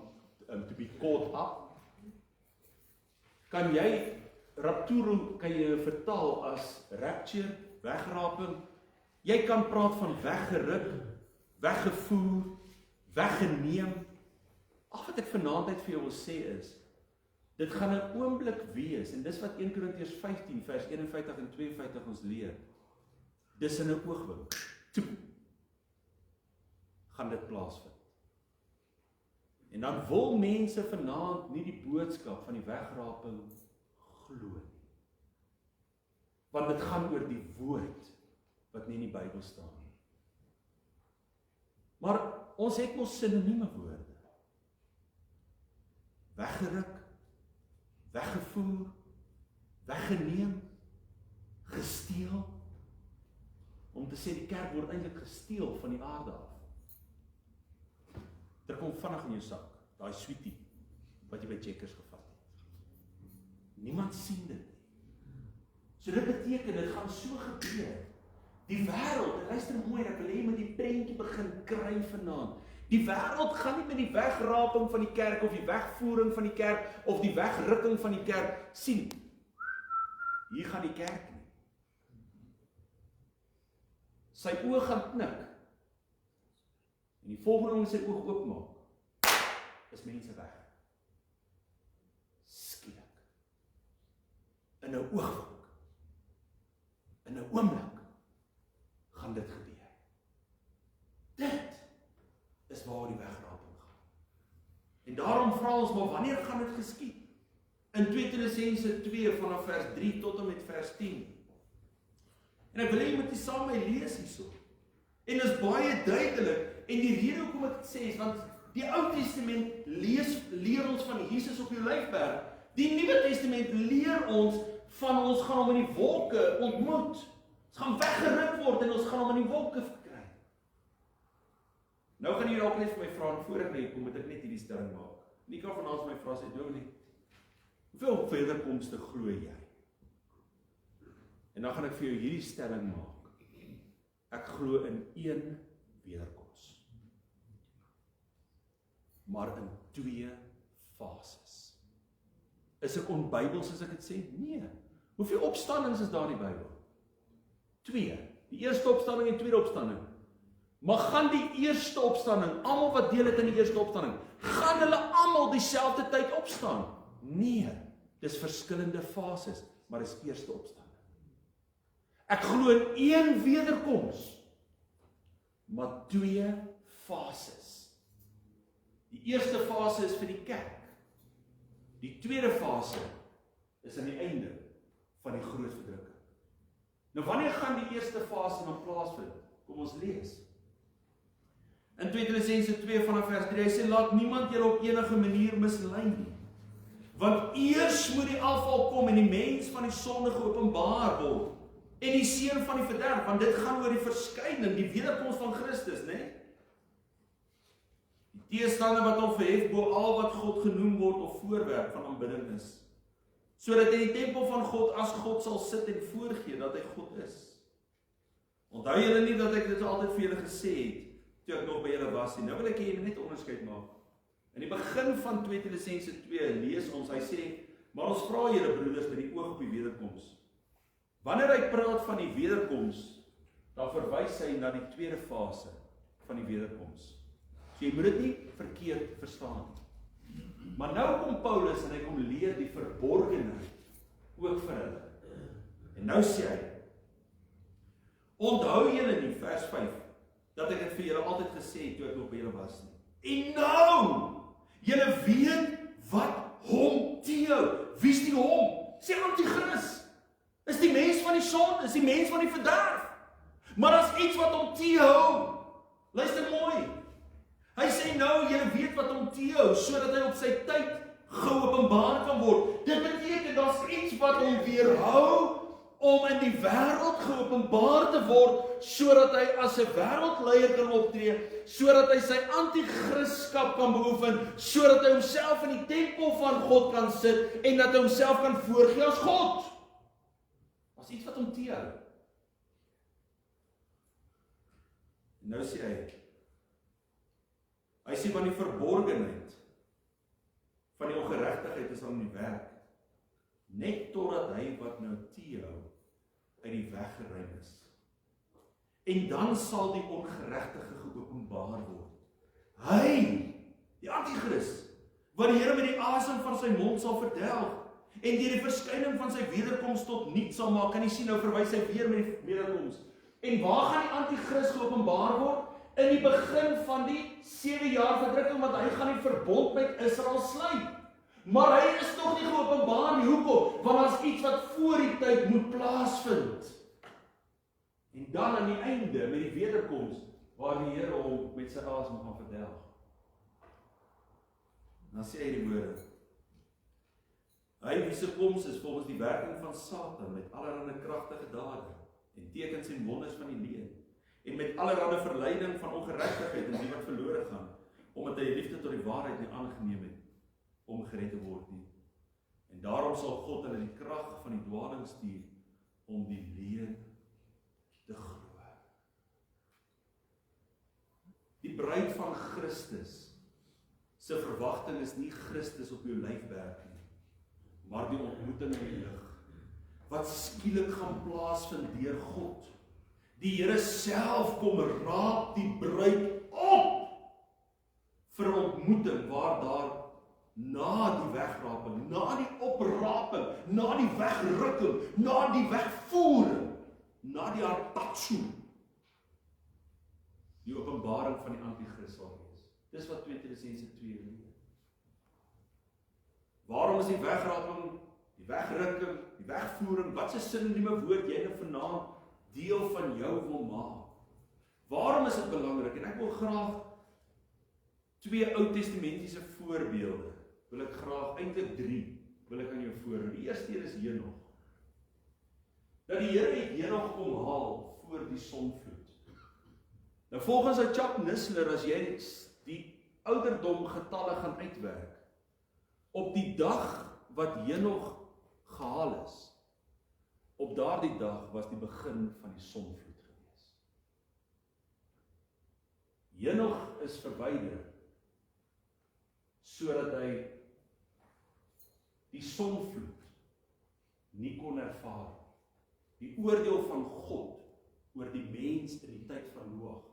to be caught up. Kan jy rapturo kan jy vertaal as rapture, wegraping. Jy kan praat van weggeruk, weggevoer, weggeneem. Al wat ek vanaand uit vir jou wil sê is, dit gaan 'n oomblik wees en dis wat 1 Korintiërs 15 vers 51 en 52 ons leer. Dis in 'n oogwink. Gaan dit plaasvind. En dan wil mense vanaand nie die boodskap van die wegraping glo nie. Want dit gaan oor die woord wat nie in die Bybel staan nie. Maar ons het mos sinonieme woorde. Weggeruk, weggevoer, weggeneem, gesteel. Om te sê die kerk word eintlik gesteel van die aarde af. Dit kom vinnig in jou sak, daai sweetie wat jy by Checkers gevat het. Niemand sien dit nie. So dit beteken, dit gaan so gebeur. Die wêreld, luister mooi, ek wil hê jy moet die prentjie begin kry vanaand. Die wêreld gaan nie met die wegraping van die kerk, of die wegvoering van die kerk, of die wegrukking van die kerk sien. Hier gaan die kerk nie. Sy oë gaan knik. En die volgende oomblik sy oog oopmaak, is mense weg. Skielik. In 'n oogwink. In 'n oomblik gaan dit gebeur. Dit is waar die wegraping gaan. En daarom vra ons, maar wanneer gaan dit geskied? In 2 Tessalonisense 2 vanaf vers 3 tot en met vers 10. En ek wil hê jy moet dit saam met my lees hierso. En dit is baie duidelik. En die rede hoekom ek dit sê is want die Ou Testament leer ons van Jesus op die Olyfberg. Die Nuwe Testament leer ons van ons gaan hom in die wolke ontmoet. Ons gaan weggeruk word en ons gaan hom in die wolke kry. Nou gaan jy dalk net vir my vra voor ek net kom, moet ek net hierdie stelling maak. Nika vanaand vir my vra sê Dominee, hoeveel wederkomste glo jy? En dan gaan ek vir jou hierdie stelling maak. Ek glo in 1 wederkoms. Maar in 2 fases. Is ek onbybels as ek dit sê? Nee. Hoeveel opstandings is daar in die Bybel? 2. Die eerste opstanding en tweede opstanding. Maar gaan die eerste opstanding, almal wat deel het in die eerste opstanding, gaan hulle almal dieselfde tyd opstaan? Nee, dis verskillende fases, maar dis eerste opstanding. Ek glo in een wederkoms, maar 2 fases. Die eerste fase is vir die kerk. Die tweede fase is aan die einde van die groot verdrukking. Nou wanneer gaan die eerste fase dan plaasvind? Kom ons lees. In 2 Tessalonisense 2 vanaf vers 3, hy sê, laat niemand julle op enige manier mislei nie. Want eers moet die afval kom en die mens van die sonde geopenbaar word. En die seun van die verderf, want dit gaan oor die verskyning, die wederkoms van Christus, né? Die teestander wat hom verhef bo al wat God genoem word of voorwerp van aanbidding is. Sodat in die tempel van God as God sal sit en voorgee dat hy God is. Onthou julle nie dat ek dit altyd vir julle gesê het, toe ek nog by julle was nie. Nou wil ek hê julle net onderskeid maak. In die begin van 2 Tessalonisense 2 lees ons, hy sê, maar ons vra julle broeders met die oog op die wederkoms. Wanneer hy praat van die wederkoms, dan verwys hy na die tweede fase van die wederkoms. So jy moet dit nie verkeerd verstaan. Maar nou kom Paulus en hy kom leer die verborgenheid ook vir hulle. En nou sê hy, onthou julle nie, vers 5, dat ek het vir julle altyd gesê toe ek nog by julle was nie. En nou, julle weet wat hom teehou. Wie is die hom? Sê Antichrist. Is die mens van die sonde, is die mens van die verderf. Maar as iets wat hom teehou. Luister mooi. Hy sê nou, julle weet wat hom teehou, sodat hy op sy tyd geopenbaar kan word. Dit beteken daar's iets wat hom weerhou om in die wêreld geopenbaar te word, sodat hy as 'n wêreldleier kan optree, sodat hy sy antichristskap kan beoefen, sodat hy homself in die tempel van God kan sit en dat hy homself kan voorgee as God. As iets wat hom teehou. Nou sê hy sê van die verborgenheid van die ongeregtigheid is aan die werk, net totdat hy wat nou teehou uit die weg geruim is. En dan sal die ongeregtige geopenbaar word. Hy, die Antichrist, wat die Here met die asem van sy mond sal verdelg en deur die verskyning van sy wederkoms tot niets sal maak. Kan jy sien, nou verwys hy weer met die wederkoms. En waar gaan die Antichrist geopenbaar word? In die begin van die 7 jaar verdrukking, want hy gaan die verbond met Israel sluit. Maar hy is nog nie geopenbaar nie. Hoekom? Want daar's iets wat voor die tyd moet plaasvind. En dan aan die einde, met die wederkoms, waar die Here hom met sy asem gaan verdelg. Dan sê hy die woorde, hy wie se koms is volgens die werking van Satan, met allerlei kragtige dade, en tekens en wonders van die leuen, en met allerlei verleiding van ongeregtigheid in die wat verlore gaan, omdat hy die liefde tot die waarheid nie aangeneem het, om gered te word nie. En daarom sal God hulle die krag van die dwaling stuur, om die leuen te glo. Die bruid van Christus se verwagting is nie Christus op jou lyfwerk nie, maar die ontmoeting in die lig, wat skielik gaan plaasvind deur God. Die Here self kom raap die bruid op vir 'n ontmoeting waar daar na die wegraping, na die opraping, na die wegrukking, na die wegvoering, na die hartatsu, die openbaring van die Antichrist sal wees. Dis wat 2 Tessalonisense 2 leer. Waarom is die wegraping, die wegrukking, die wegvoering, wat 'n sinonieme woord jy nou vanaand deel van jou wil maak? Waarom is dit belangrik? En ek wil graag 2 Ou Testamentiese voorbeelde, wil ek graag, eintlik 3, wil ek aan jou voorhou. Die eerste een is Henog. Dat die Here het Henog kom haal voor die sonvloed. Nou volgens ou Chuck Missler, as jy die ouderdom getalle gaan uitwerk, op die dag wat Henog gehaal is, op daardie dag was die begin van die sonvloed gewees. Henog is verwyder sodat hy die sonvloed nie kon ervaar. Die oordeel van God oor die mens in die tyd van Noag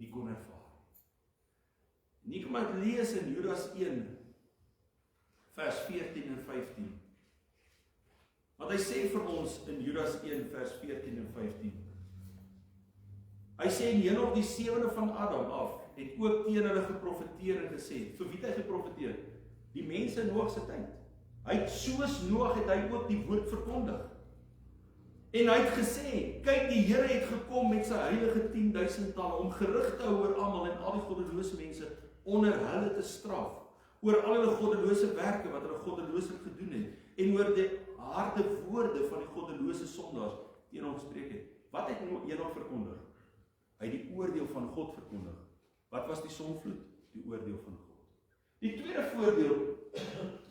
nie kon ervaar. Nie kom uit lees in Judas 1 vers 14 en 15. Want hy sê vir ons in Judas 1 vers 14 en 15. Hy sê en Henog die sewende van Adam af het ook teen hulle geprofeteer en gesê. Vir wie het hy geprofeteer? Die mense in Noag se tyd. Hy het soos Noag het hy ook die woord verkondig. En hy het gesê, kyk die Here het gekom met sy heilige 10.000-talle om gerig te hou oor almal en al die goddelose mense onder hulle te straf, oor al hulle goddelose werke wat hulle goddelooslik gedoen het en oor die harde woorde van die goddelose sondaars teen hom gespreek het. Wat het Henog verkondig? Hy het die oordeel van God verkondig. Wat was die sonvloed? Die oordeel van God. Die tweede voorbeeld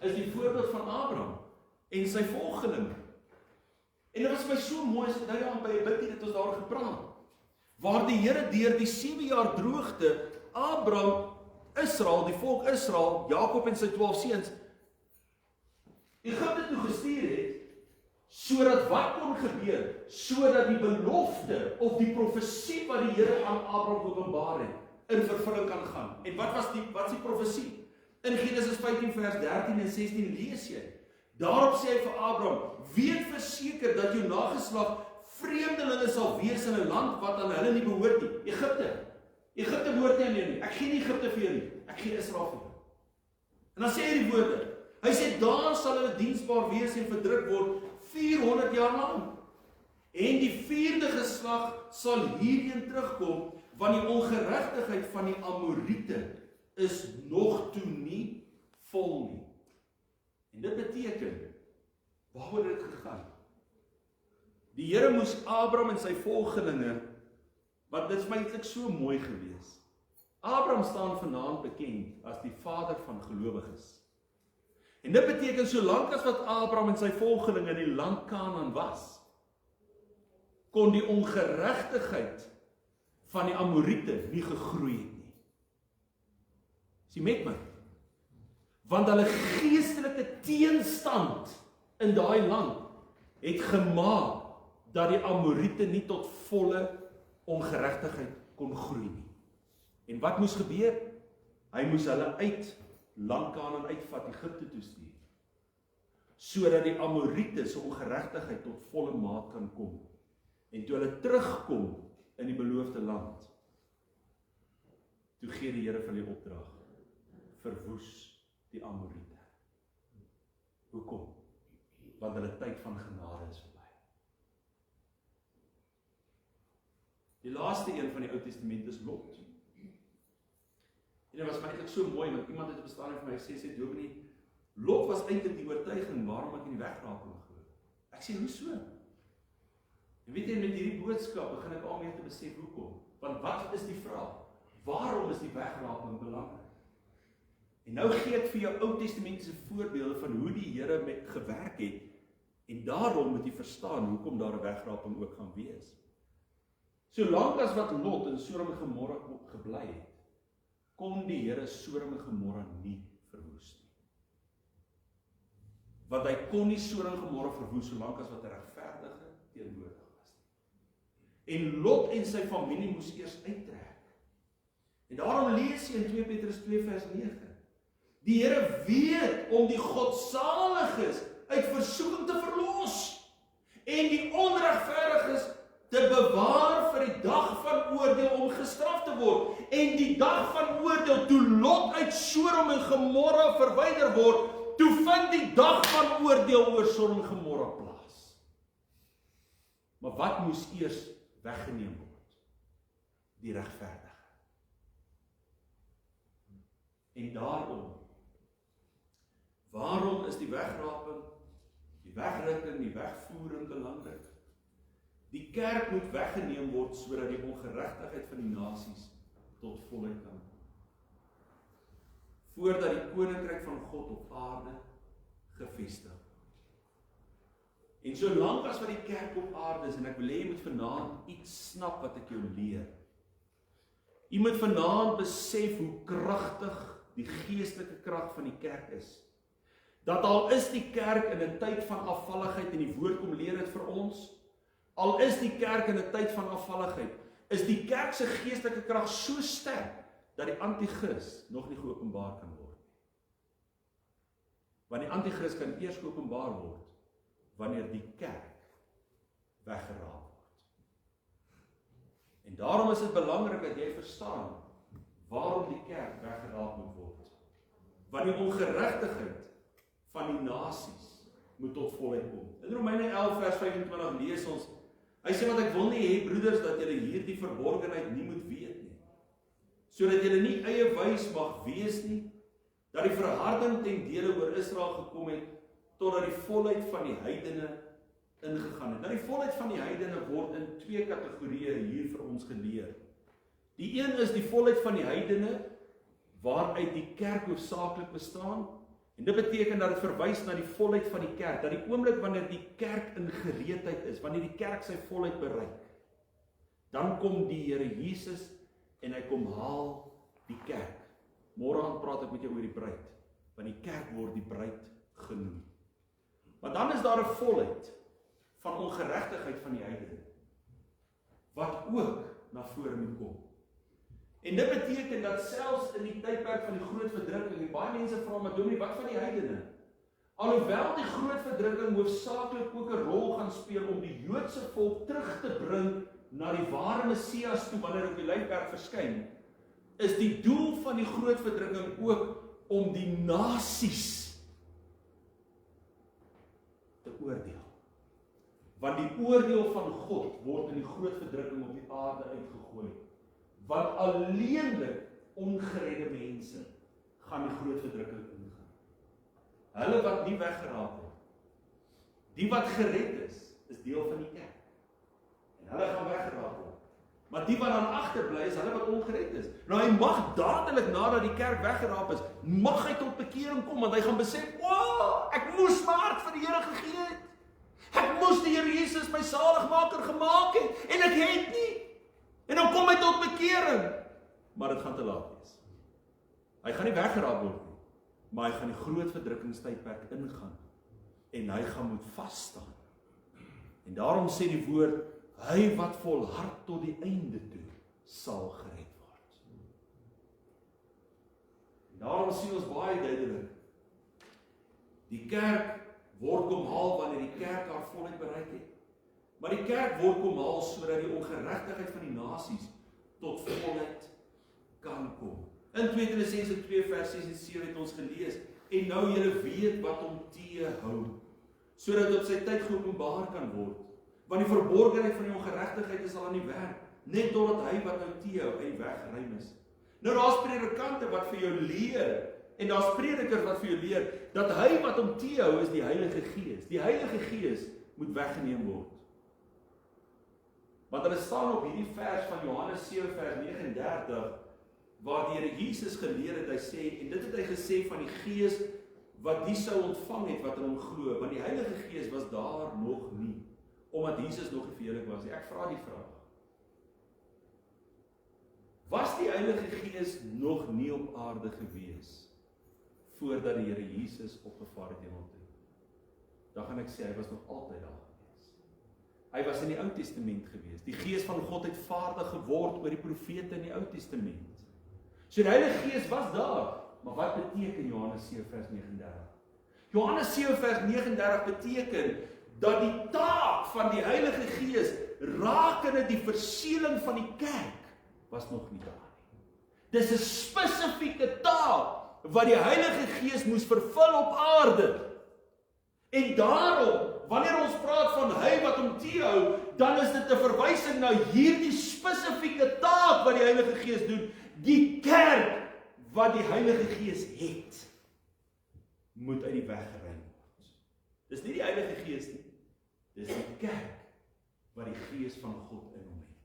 is die voorbeeld van Abraham en sy volgelinge. En dit was my so mooi as ek nou aan by 'n bidjie het ons daar gepraat. Waar die Here deur die 7 jaar droogte Abraham, Israel, die volk Israel, Jakob en sy 12 seuns Egipte toe gestuur het, sodat wat kon gebeur? Sodat die belofte of die profesie wat die Here aan Abraham openbaar het, in vervulling kan gaan. En wat is die profesie? In Genesis 15 vers 13 en 16 lees jy. Daarop sê hy vir Abraham, weet verseker dat jou nageslag vreemdelinge sal wees in 'n land wat aan hulle nie behoort nie. Egipte behoort nie aan jou nie. Ek gee nie Egipte vir jou nie. Ek gee Israel vir jou. En dan sê hy die woorde. Hy sê daar sal hulle diensbaar wees en verdruk word 400 jaar lank. En die 4de geslag sal hierheen terugkom, want die ongeregtigheid van die Amoriete is nog toe nie vol nie. En dit beteken, waaroor het gegaan? Die Here moes Abraham en sy volgelinge, want dit is my eintlik so mooi gewees. Abraham staan vanaand bekend as die vader van gelowiges. En dit beteken, solank as wat Abraham en sy volgelinge in die land Kanaan was, kon die ongeregtigheid van die Amoriete nie gegroei het nie. Is jy met my? Want hulle geestelike teenstand in daai land het gemaak dat die Amoriete nie tot volle ongeregtigheid kon groei nie. En wat moes gebeur? Hy moes hulle uit land Kanaan uitvat, Egipte toe stuur, sodat die Amoriete se ongeregtigheid tot volle maat kan kom. En toe hulle terugkom in die beloofde land, toe gee die Here vir die opdrag, verwoes die Amoriete. Hoekom? Want hulle tyd van genade is verby. Die laaste een van die Ou Testament is Lot. En dit was my eintlik so mooi, want iemand het bestaan vir my gesê, Dominee, Lot was eintlik die oortuiging waarom ek in die wegraping glo. Ek sê, hoe so? En weet jy, met hierdie boodskap begin ek al meer te besef hoekom. Want wat is die vraag? Waarom is die wegraping belangrik? En nou gee ek vir jou Ou Testamentiese voorbeelde van hoe die Here met gewerk het, en daarom moet jy verstaan hoekom daar 'n wegraping ook gaan wees. Solank as wat Lot in Sodom en Gomorra gebly het, kon die Here Sodom en Gomorra nie verwoes nie. Want hy kon nie Sodom en Gomorra verwoes solank as wat 'n regverdige teenwoordig was nie. En Lot en sy familie moes eers uittrek. En daarom lees jy in 2 Petrus 2 vers 9. Die Here weet om die godsaliges uit versoeking te verlos en die onregverdiges te bewaar vir die dag van oordeel om gestraf te word. En die dag van oordeel, toe Lot uit Sodom en Gomorra verwyder word, toe vind die dag van oordeel oor Sodom en Gomorra plaas. Maar wat moes eers weggeneem word? Die regverdige. En waarom is die wegraping, die wegrukking, die wegvoering belangrik? Die kerk moet weggeneem word sodat die ongeregtigheid van die nasies tot volheid kan kom. Voordat die koninkryk van God op aarde gevestig word. En solank as wat die kerk op aarde is, en ek wil hê jy moet vanaand iets snap wat ek jou leer. Jy moet vanaand besef hoe kragtig die geestelike krag van die kerk is. dat al is die kerk in 'n tyd van afvalligheid en die woord kom leer dit vir ons, al is die kerk in 'n tyd van afvalligheid, is die kerk se geestelike krag so sterk dat die anti-kris nog nie geopenbaar kan word. Want die anti-kris kan eers geopenbaar word wanneer die kerk weggeraak word. En daarom is dit belangrik dat jy verstaan waarom die kerk weggeraak moet word. Want die ongeregtigheid van die nasies moet tot volheid kom. In Romeine 11 vers 25 lees ons, hy sê, want ek wil nie hê broeders dat julle hierdie verborgenheid nie moet weet nie, sodat julle nie eie wys mag wees nie, dat die verharding ten dele oor Israel gekom het, totdat die volheid van die heidene ingegaan het. Nou die volheid van die heidene word in 2 kategorieë hier vir ons geleer. Die een is die volheid van die heidene, waaruit die kerk hoofsaaklik bestaan, en dit beteken dat dit verwys na die volheid van die kerk, dat die oomblik wanneer die kerk in gereedheid is, wanneer die kerk sy volheid bereik, dan kom die Here Jesus en hy kom haal die kerk. Môre aan praat ek met jou oor die bruid, want die kerk word die bruid genoem. Maar dan is daar 'n volheid van ongeregtigheid van die heidene, wat ook na vore moet kom. En dit beteken dat selfs in die tydperk van die groot verdrukking, en baie mense vra maar dominee, wat van die heidene? Alhoewel die groot verdrukking hoofsaaklik ook 'n rol gaan speel om die Joodse volk terug te bring na die ware Messias toe wanneer hy op die Lijkberg verskyn, is die doel van die groot verdrukking ook om die nasies te oordeel. Want die oordeel van God word in die groot verdrukking op die aarde uitgegooi. Want alleenlik ongeredde mense gaan die groot verdrukking ingaan. Hulle wat nie weggeraak het, die wat gered is deel van die kerk. En hulle gaan weggeraak word. Maar die wat dan agterbly is hulle wat ongered is. Nou hy mag dadelik nadat die kerk weggeraap is, mag hy tot bekering kom, want hy gaan besef, ek moes my hart vir die Here gegee het. Ek moes die Here Jesus my saligmaker gemaak het, en ek het nie. En dan kom hy tot bekering. Maar dit gaan te laat wees. Hy gaan nie weggeraap word nie, maar hy gaan die groot verdrukkingstydperk ingaan. En hy gaan moet vasstaan. En daarom sê die woord, hy wat volhard tot die einde toe, sal gered word. En daarom sien ons baie duidelik, die kerk word kom haal wanneer die kerk haar volheid bereik het. Maar die kerk word kom haal sodat die ongeregtigheid van die nasies tot volheid kan kom. In 2 Tessalonisense 2 vers 6 en 7 het ons gelees, en nou julle weet wat om teehou, sodat dit op sy tyd geopenbaar kan word. Want die verborgenheid van die ongeregtigheid is al aan die werk, net totdat hy wat nou teehou uit die weg geruim is. Nou daar's predikante wat vir jou leer, en daar's predikers wat vir jou leer, dat hy wat om teehou is die Heilige Gees. Die Heilige Gees moet weggeneem word. Want hulle staan op hierdie vers van Johannes 7 vers 39, waar die Here Jesus geleer het, hy sê, en dit het hy gesê van die Gees, wat die sou ontvang het, wat in hom glo, want die Heilige Gees was daar nog nie, omdat Jesus nog nie verheerlik was. Ek vra die vraag, was die Heilige Gees nog nie op aarde gewees, voordat die Here Jesus opgevaar het hemel toe? Dan gaan ek sê, hy was nog altyd daar. Hy was in die Ou Testament gewees. Die Gees van God het vaardig geword oor die profete in die Ou Testament. So die Heilige Gees was daar. Maar wat beteken Johannes 7 vers 39? Johannes 7 vers 39 beteken dat die taak van die Heilige Gees rakende die verseëling van die kerk was nog nie daar nie. Dis 'n spesifieke taak wat die Heilige Gees moes vervul op aarde. En daarom, wanneer ons praat van hy wat hom teehou, dan is dit 'n verwysing na hierdie spesifieke taak wat die Heilige Gees doen. Die kerk wat die Heilige Gees het, moet uit die weg geruim word. Dis nie die Heilige Gees nie, dis die kerk wat die Gees van God in hom het.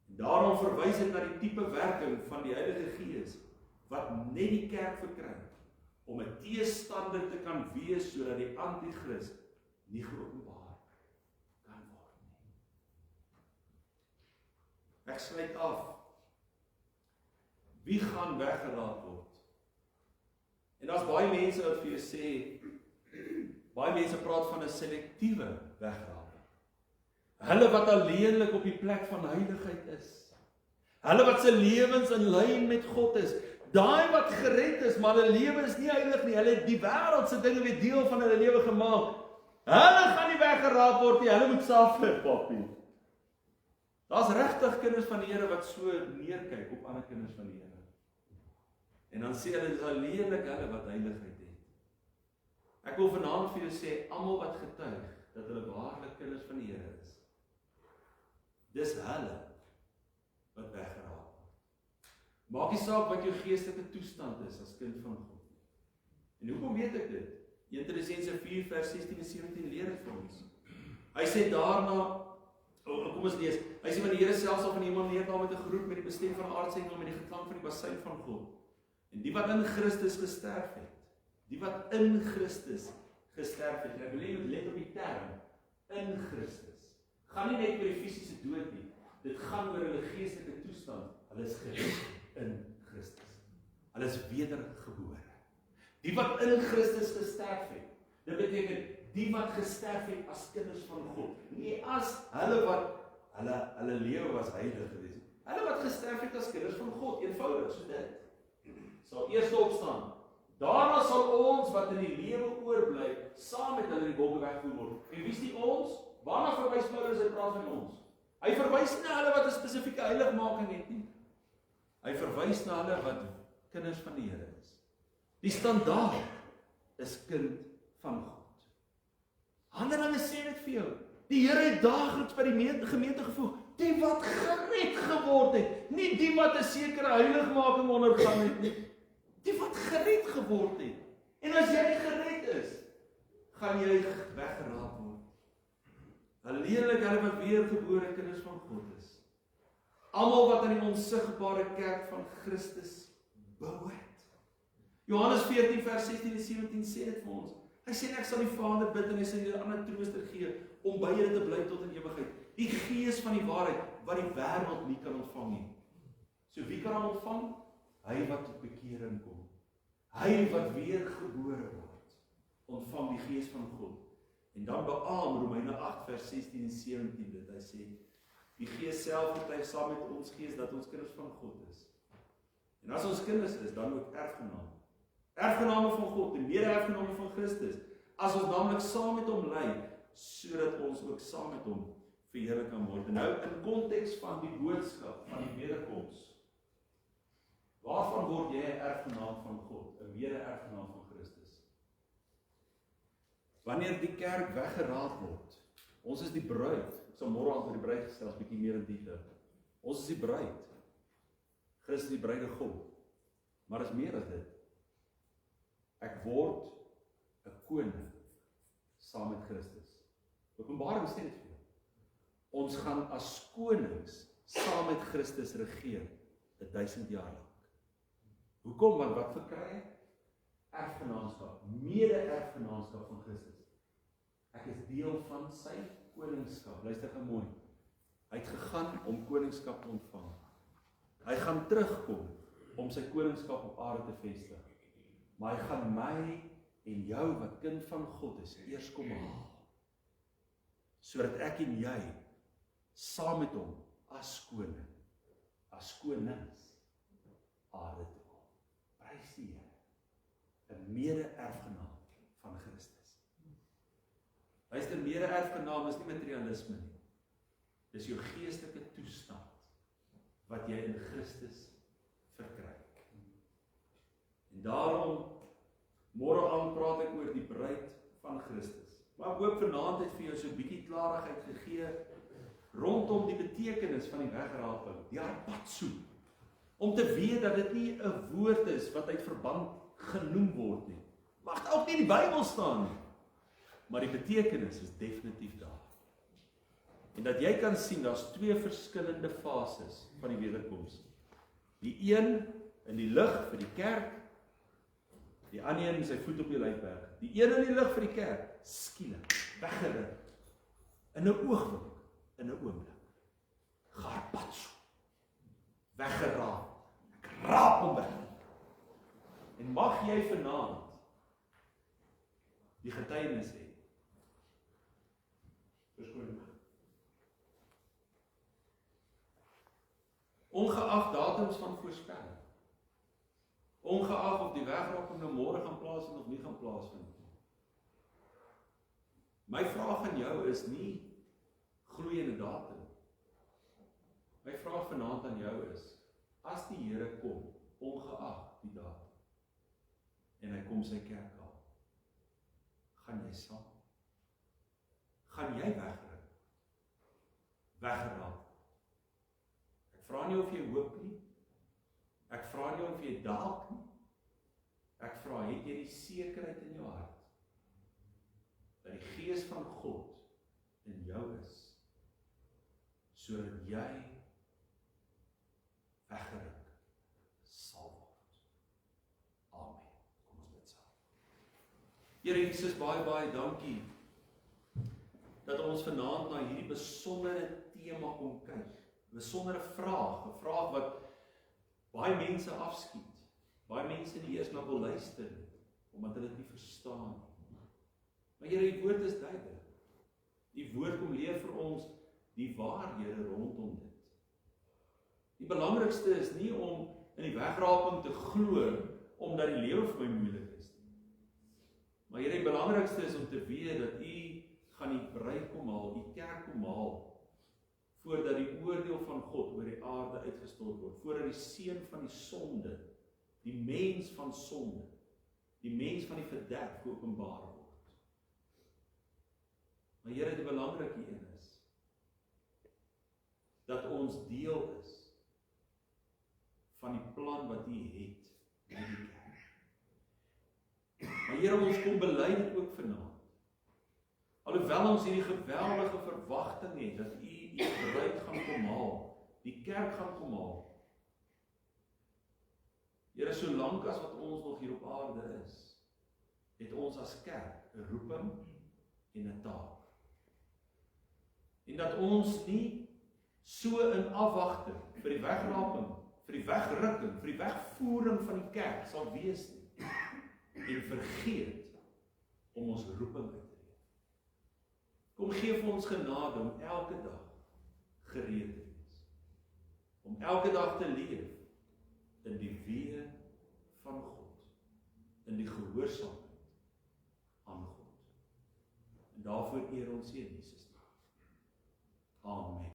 En daarom verwys dit na die tipe werking van die Heilige Gees, wat net die kerk verkry, om 'n teestander te kan wees, sodat die anti-kris nie geopenbaar kan word nie. Ek sluit af. Wie gaan weggeraak word? En daar's baie mense wat vir jou sê, baie mense praat van 'n selektiewe wegraping. Hulle wat alleenlik op die plek van heiligheid is. Hulle wat se lewens in lyn met God is. Daai wat gered is, maar hulle lewe is nie heilig nie. Hulle het die wêreldse dinge weer deel van hulle lewe gemaak. Hulle gaan nie weggeraap word nie. Hulle moet suffer, papi. Daar's regtig kinders van die Here wat so neerkyk op ander kinders van die Here. En dan sê hulle, dis alleenlik hulle wat heiligheid het. Ek wil vanaand vir julle sê, almal wat getuig dat hulle waarlik kinders van die Here is, dis hulle wat weggeraap word. Maak nie saak wat jou geestelike toestand is as kind van God. En hoekom weet ek dit? 1 Tessalonisense 4 vers 16 en 17 leer dit vir ons. Hy sê daarna, kom ons lees, hy sê, want die Here self sal van die hemel neerdal met 'n geroep, met die bestem van aardse engele, met die geklank van die basuin van God. En die wat in Christus gesterf het, die wat in Christus gesterf het, ek wil hê jy moet let op die term, in Christus, gaan nie net oor die fisiese dood nie, dit gaan oor hulle geestelike toestand, hulle is gered in Christus, hulle is wedergebore. Die wat in Christus gesterf het, dit beteken, die wat gesterf het as kinders van God, nie as hulle wat, hulle lewe was heilig geweest, hulle wat gesterf het as kinders van God, eenvoudig, so dit, sal eers opstaan, daarna sal ons wat in die lewe oorbly, saam met hulle in die wolke weggevoer word. En wie is die ons? Waarna verwys Paulus hy praat van ons? Hy verwys na hulle wat 'n spesifieke heiligmaking het nie. Hy verwys na hulle wat kinders van die Here is. Die standaard is kind van God. Handelinge sê dit vir jou. Die Here het daagliks by die gemeente gevoeg, die wat gered geword het, nie die wat 'n sekere heiligmaking ondergaan het nie. Die wat gered geword het. En as jy gered is, gaan jy weggeraap word. Alleenlik hulle wat weergebore kinders van God is. Almal wat aan die onsigbare kerk van Christus behoort. Johannes 14 vers 16 en 17 sê dit vir ons. Hy sê, ek sal die Vader bid en hy sal julle 'n ander trooster gee, om by julle te bly tot in ewigheid. Die Gees van die waarheid, wat die wêreld nie kan ontvang nie. So wie kan hom ontvang? Hy wat tot bekering kom. Hy wat weergebore word, ontvang die Gees van God. En dan beamoen Romeine 8 vers 16 en 17 dit. Hy sê, die Gees self getuig saam met ons gees dat ons kinders van God is. En as ons kinders is, dan ook erfgename. Erfgename van God, en mede-erfgename van Christus. As ons naamlik saam met hom ly, sodat ons ook saam met hom verheerlik kan word. En nou in konteks van die boodskap van die wederkoms. Waarvan word jy 'n erfgenaam van God, 'n mede-erfgenaam van Christus? Wanneer die kerk weggeraap word, ons is die bruid. Ek sal môre aan oor die bruid gesels, bietjie meer in diepte. Ons is die bruid. Christus die bruidegom. Maar is meer as dit. Ek word 'n koning saam met Christus. Openbaring sê dit vir jou. Ons gaan as konings saam met Christus regeer 1000 jaar lank. Hoekom? Want wat verkry ek? Erfgenaamskap, mede-erfgenaamskap van Christus. Ek is deel van sy koningskap. Luister gou mooi. Hy het gegaan om koningskap te ontvang. Hy gaan terugkom om sy koningskap op aarde te vestig. Maar hy gaan my en jou wat kind van God is, eers kom haal. Sodat ek en jy saam met hom as koning, as konings aarde toe kom. Prys die Here. 'n mede-erfgenaam van Christus. Luister, mede-erfgenaam is nie materialisme nie. Dis jou geestelike toestand wat jy in Christus verkry. En daarom môre aan praat ek oor die bruid van Christus. Maar ek hoop vanaand het vir jou so 'n bietjie klarigheid gegee rondom die betekenis van die wegraping, die harpazo. Om te weet dat dit nie 'n woord is wat uit verband genoem word nie. Mag ook nie in die Bybel staan nie. Maar die betekenis is definitief daar. En dat jy kan sien, daar's 2 verskillende fases van die wederkoms. Die een in die lig vir die kerk, die ander een sy voet op die Olyfberg. Die een in die lig vir die kerk, skielik, weggeruk, in 'n oogwink, in 'n oomblik. Harpazo, weggeraap, ek raap hom weg. En mag jy vanaand die getuienis hê. Verskoning. Ongeag datums van voorspelling. Ongeag of die wegraping nou môre gaan plaasvind of nie gaan plaasvind. My vraag aan jou is nie glo jy in 'n datum. My vraag vanaand aan jou is, as die Here kom, ongeag die datum, en hy kom sy kerk haal, gaan jy saam? Gaan jy wegruk? Weggeraak? Ek vra nie of jy hoop nie. Ek vra nie of jy dalk nie. Ek vra, het jy die sekerheid in jou hart, dat die Gees van God in jou is, sodat jy weggeruk sal word. Amen. Kom ons bid saam. Here Jesus, baie dankie dat ons vanaand na hierdie besondere tema kom kyk. 'n Besondere vraag, 'n vraag wat baie mense afskiet. Baie mense nie eers na wil luister, omdat hulle dit nie verstaan nie. Maar Here, die woord is duidelik. Die woord kom leer vir ons die waarhede rondom dit. Die belangrikste is nie om in die wegraping te glo, omdat die lewe vir my moeilik is nie. Maar Here, die belangrikste is om te weet dat U gaan die bruid kom haal, die kerk kom haal, voordat die oordeel van God oor die aarde uitgestort word, voordat die seun van die sonde, die mens van sonde, die mens van die verderf geopenbaar word. Maar Here, die belangrike een is, dat ons deel is van die plan wat U het met die kerk. Maar Here, ons kom bely dit ook vanaand. Alhoewel ons hierdie geweldige verwagting het, dat U die bruid gaan kom haal, die kerk gaan kom haal. Here, solank as wat ons nog hier op aarde is, het ons as kerk 'n roeping en 'n taak. En dat ons nie so in afwagting vir die wegraping, vir die wegrukking, vir die wegvoering van die kerk sal wees nie, en vergeet om ons roeping uit te leef. Kom gee vir ons genade om elke dag gereed te wees, om elke dag te leef in die weë van God, in die gehoorsaamheid aan God. En daarvoor eer ons U in Jesus naam. Amen.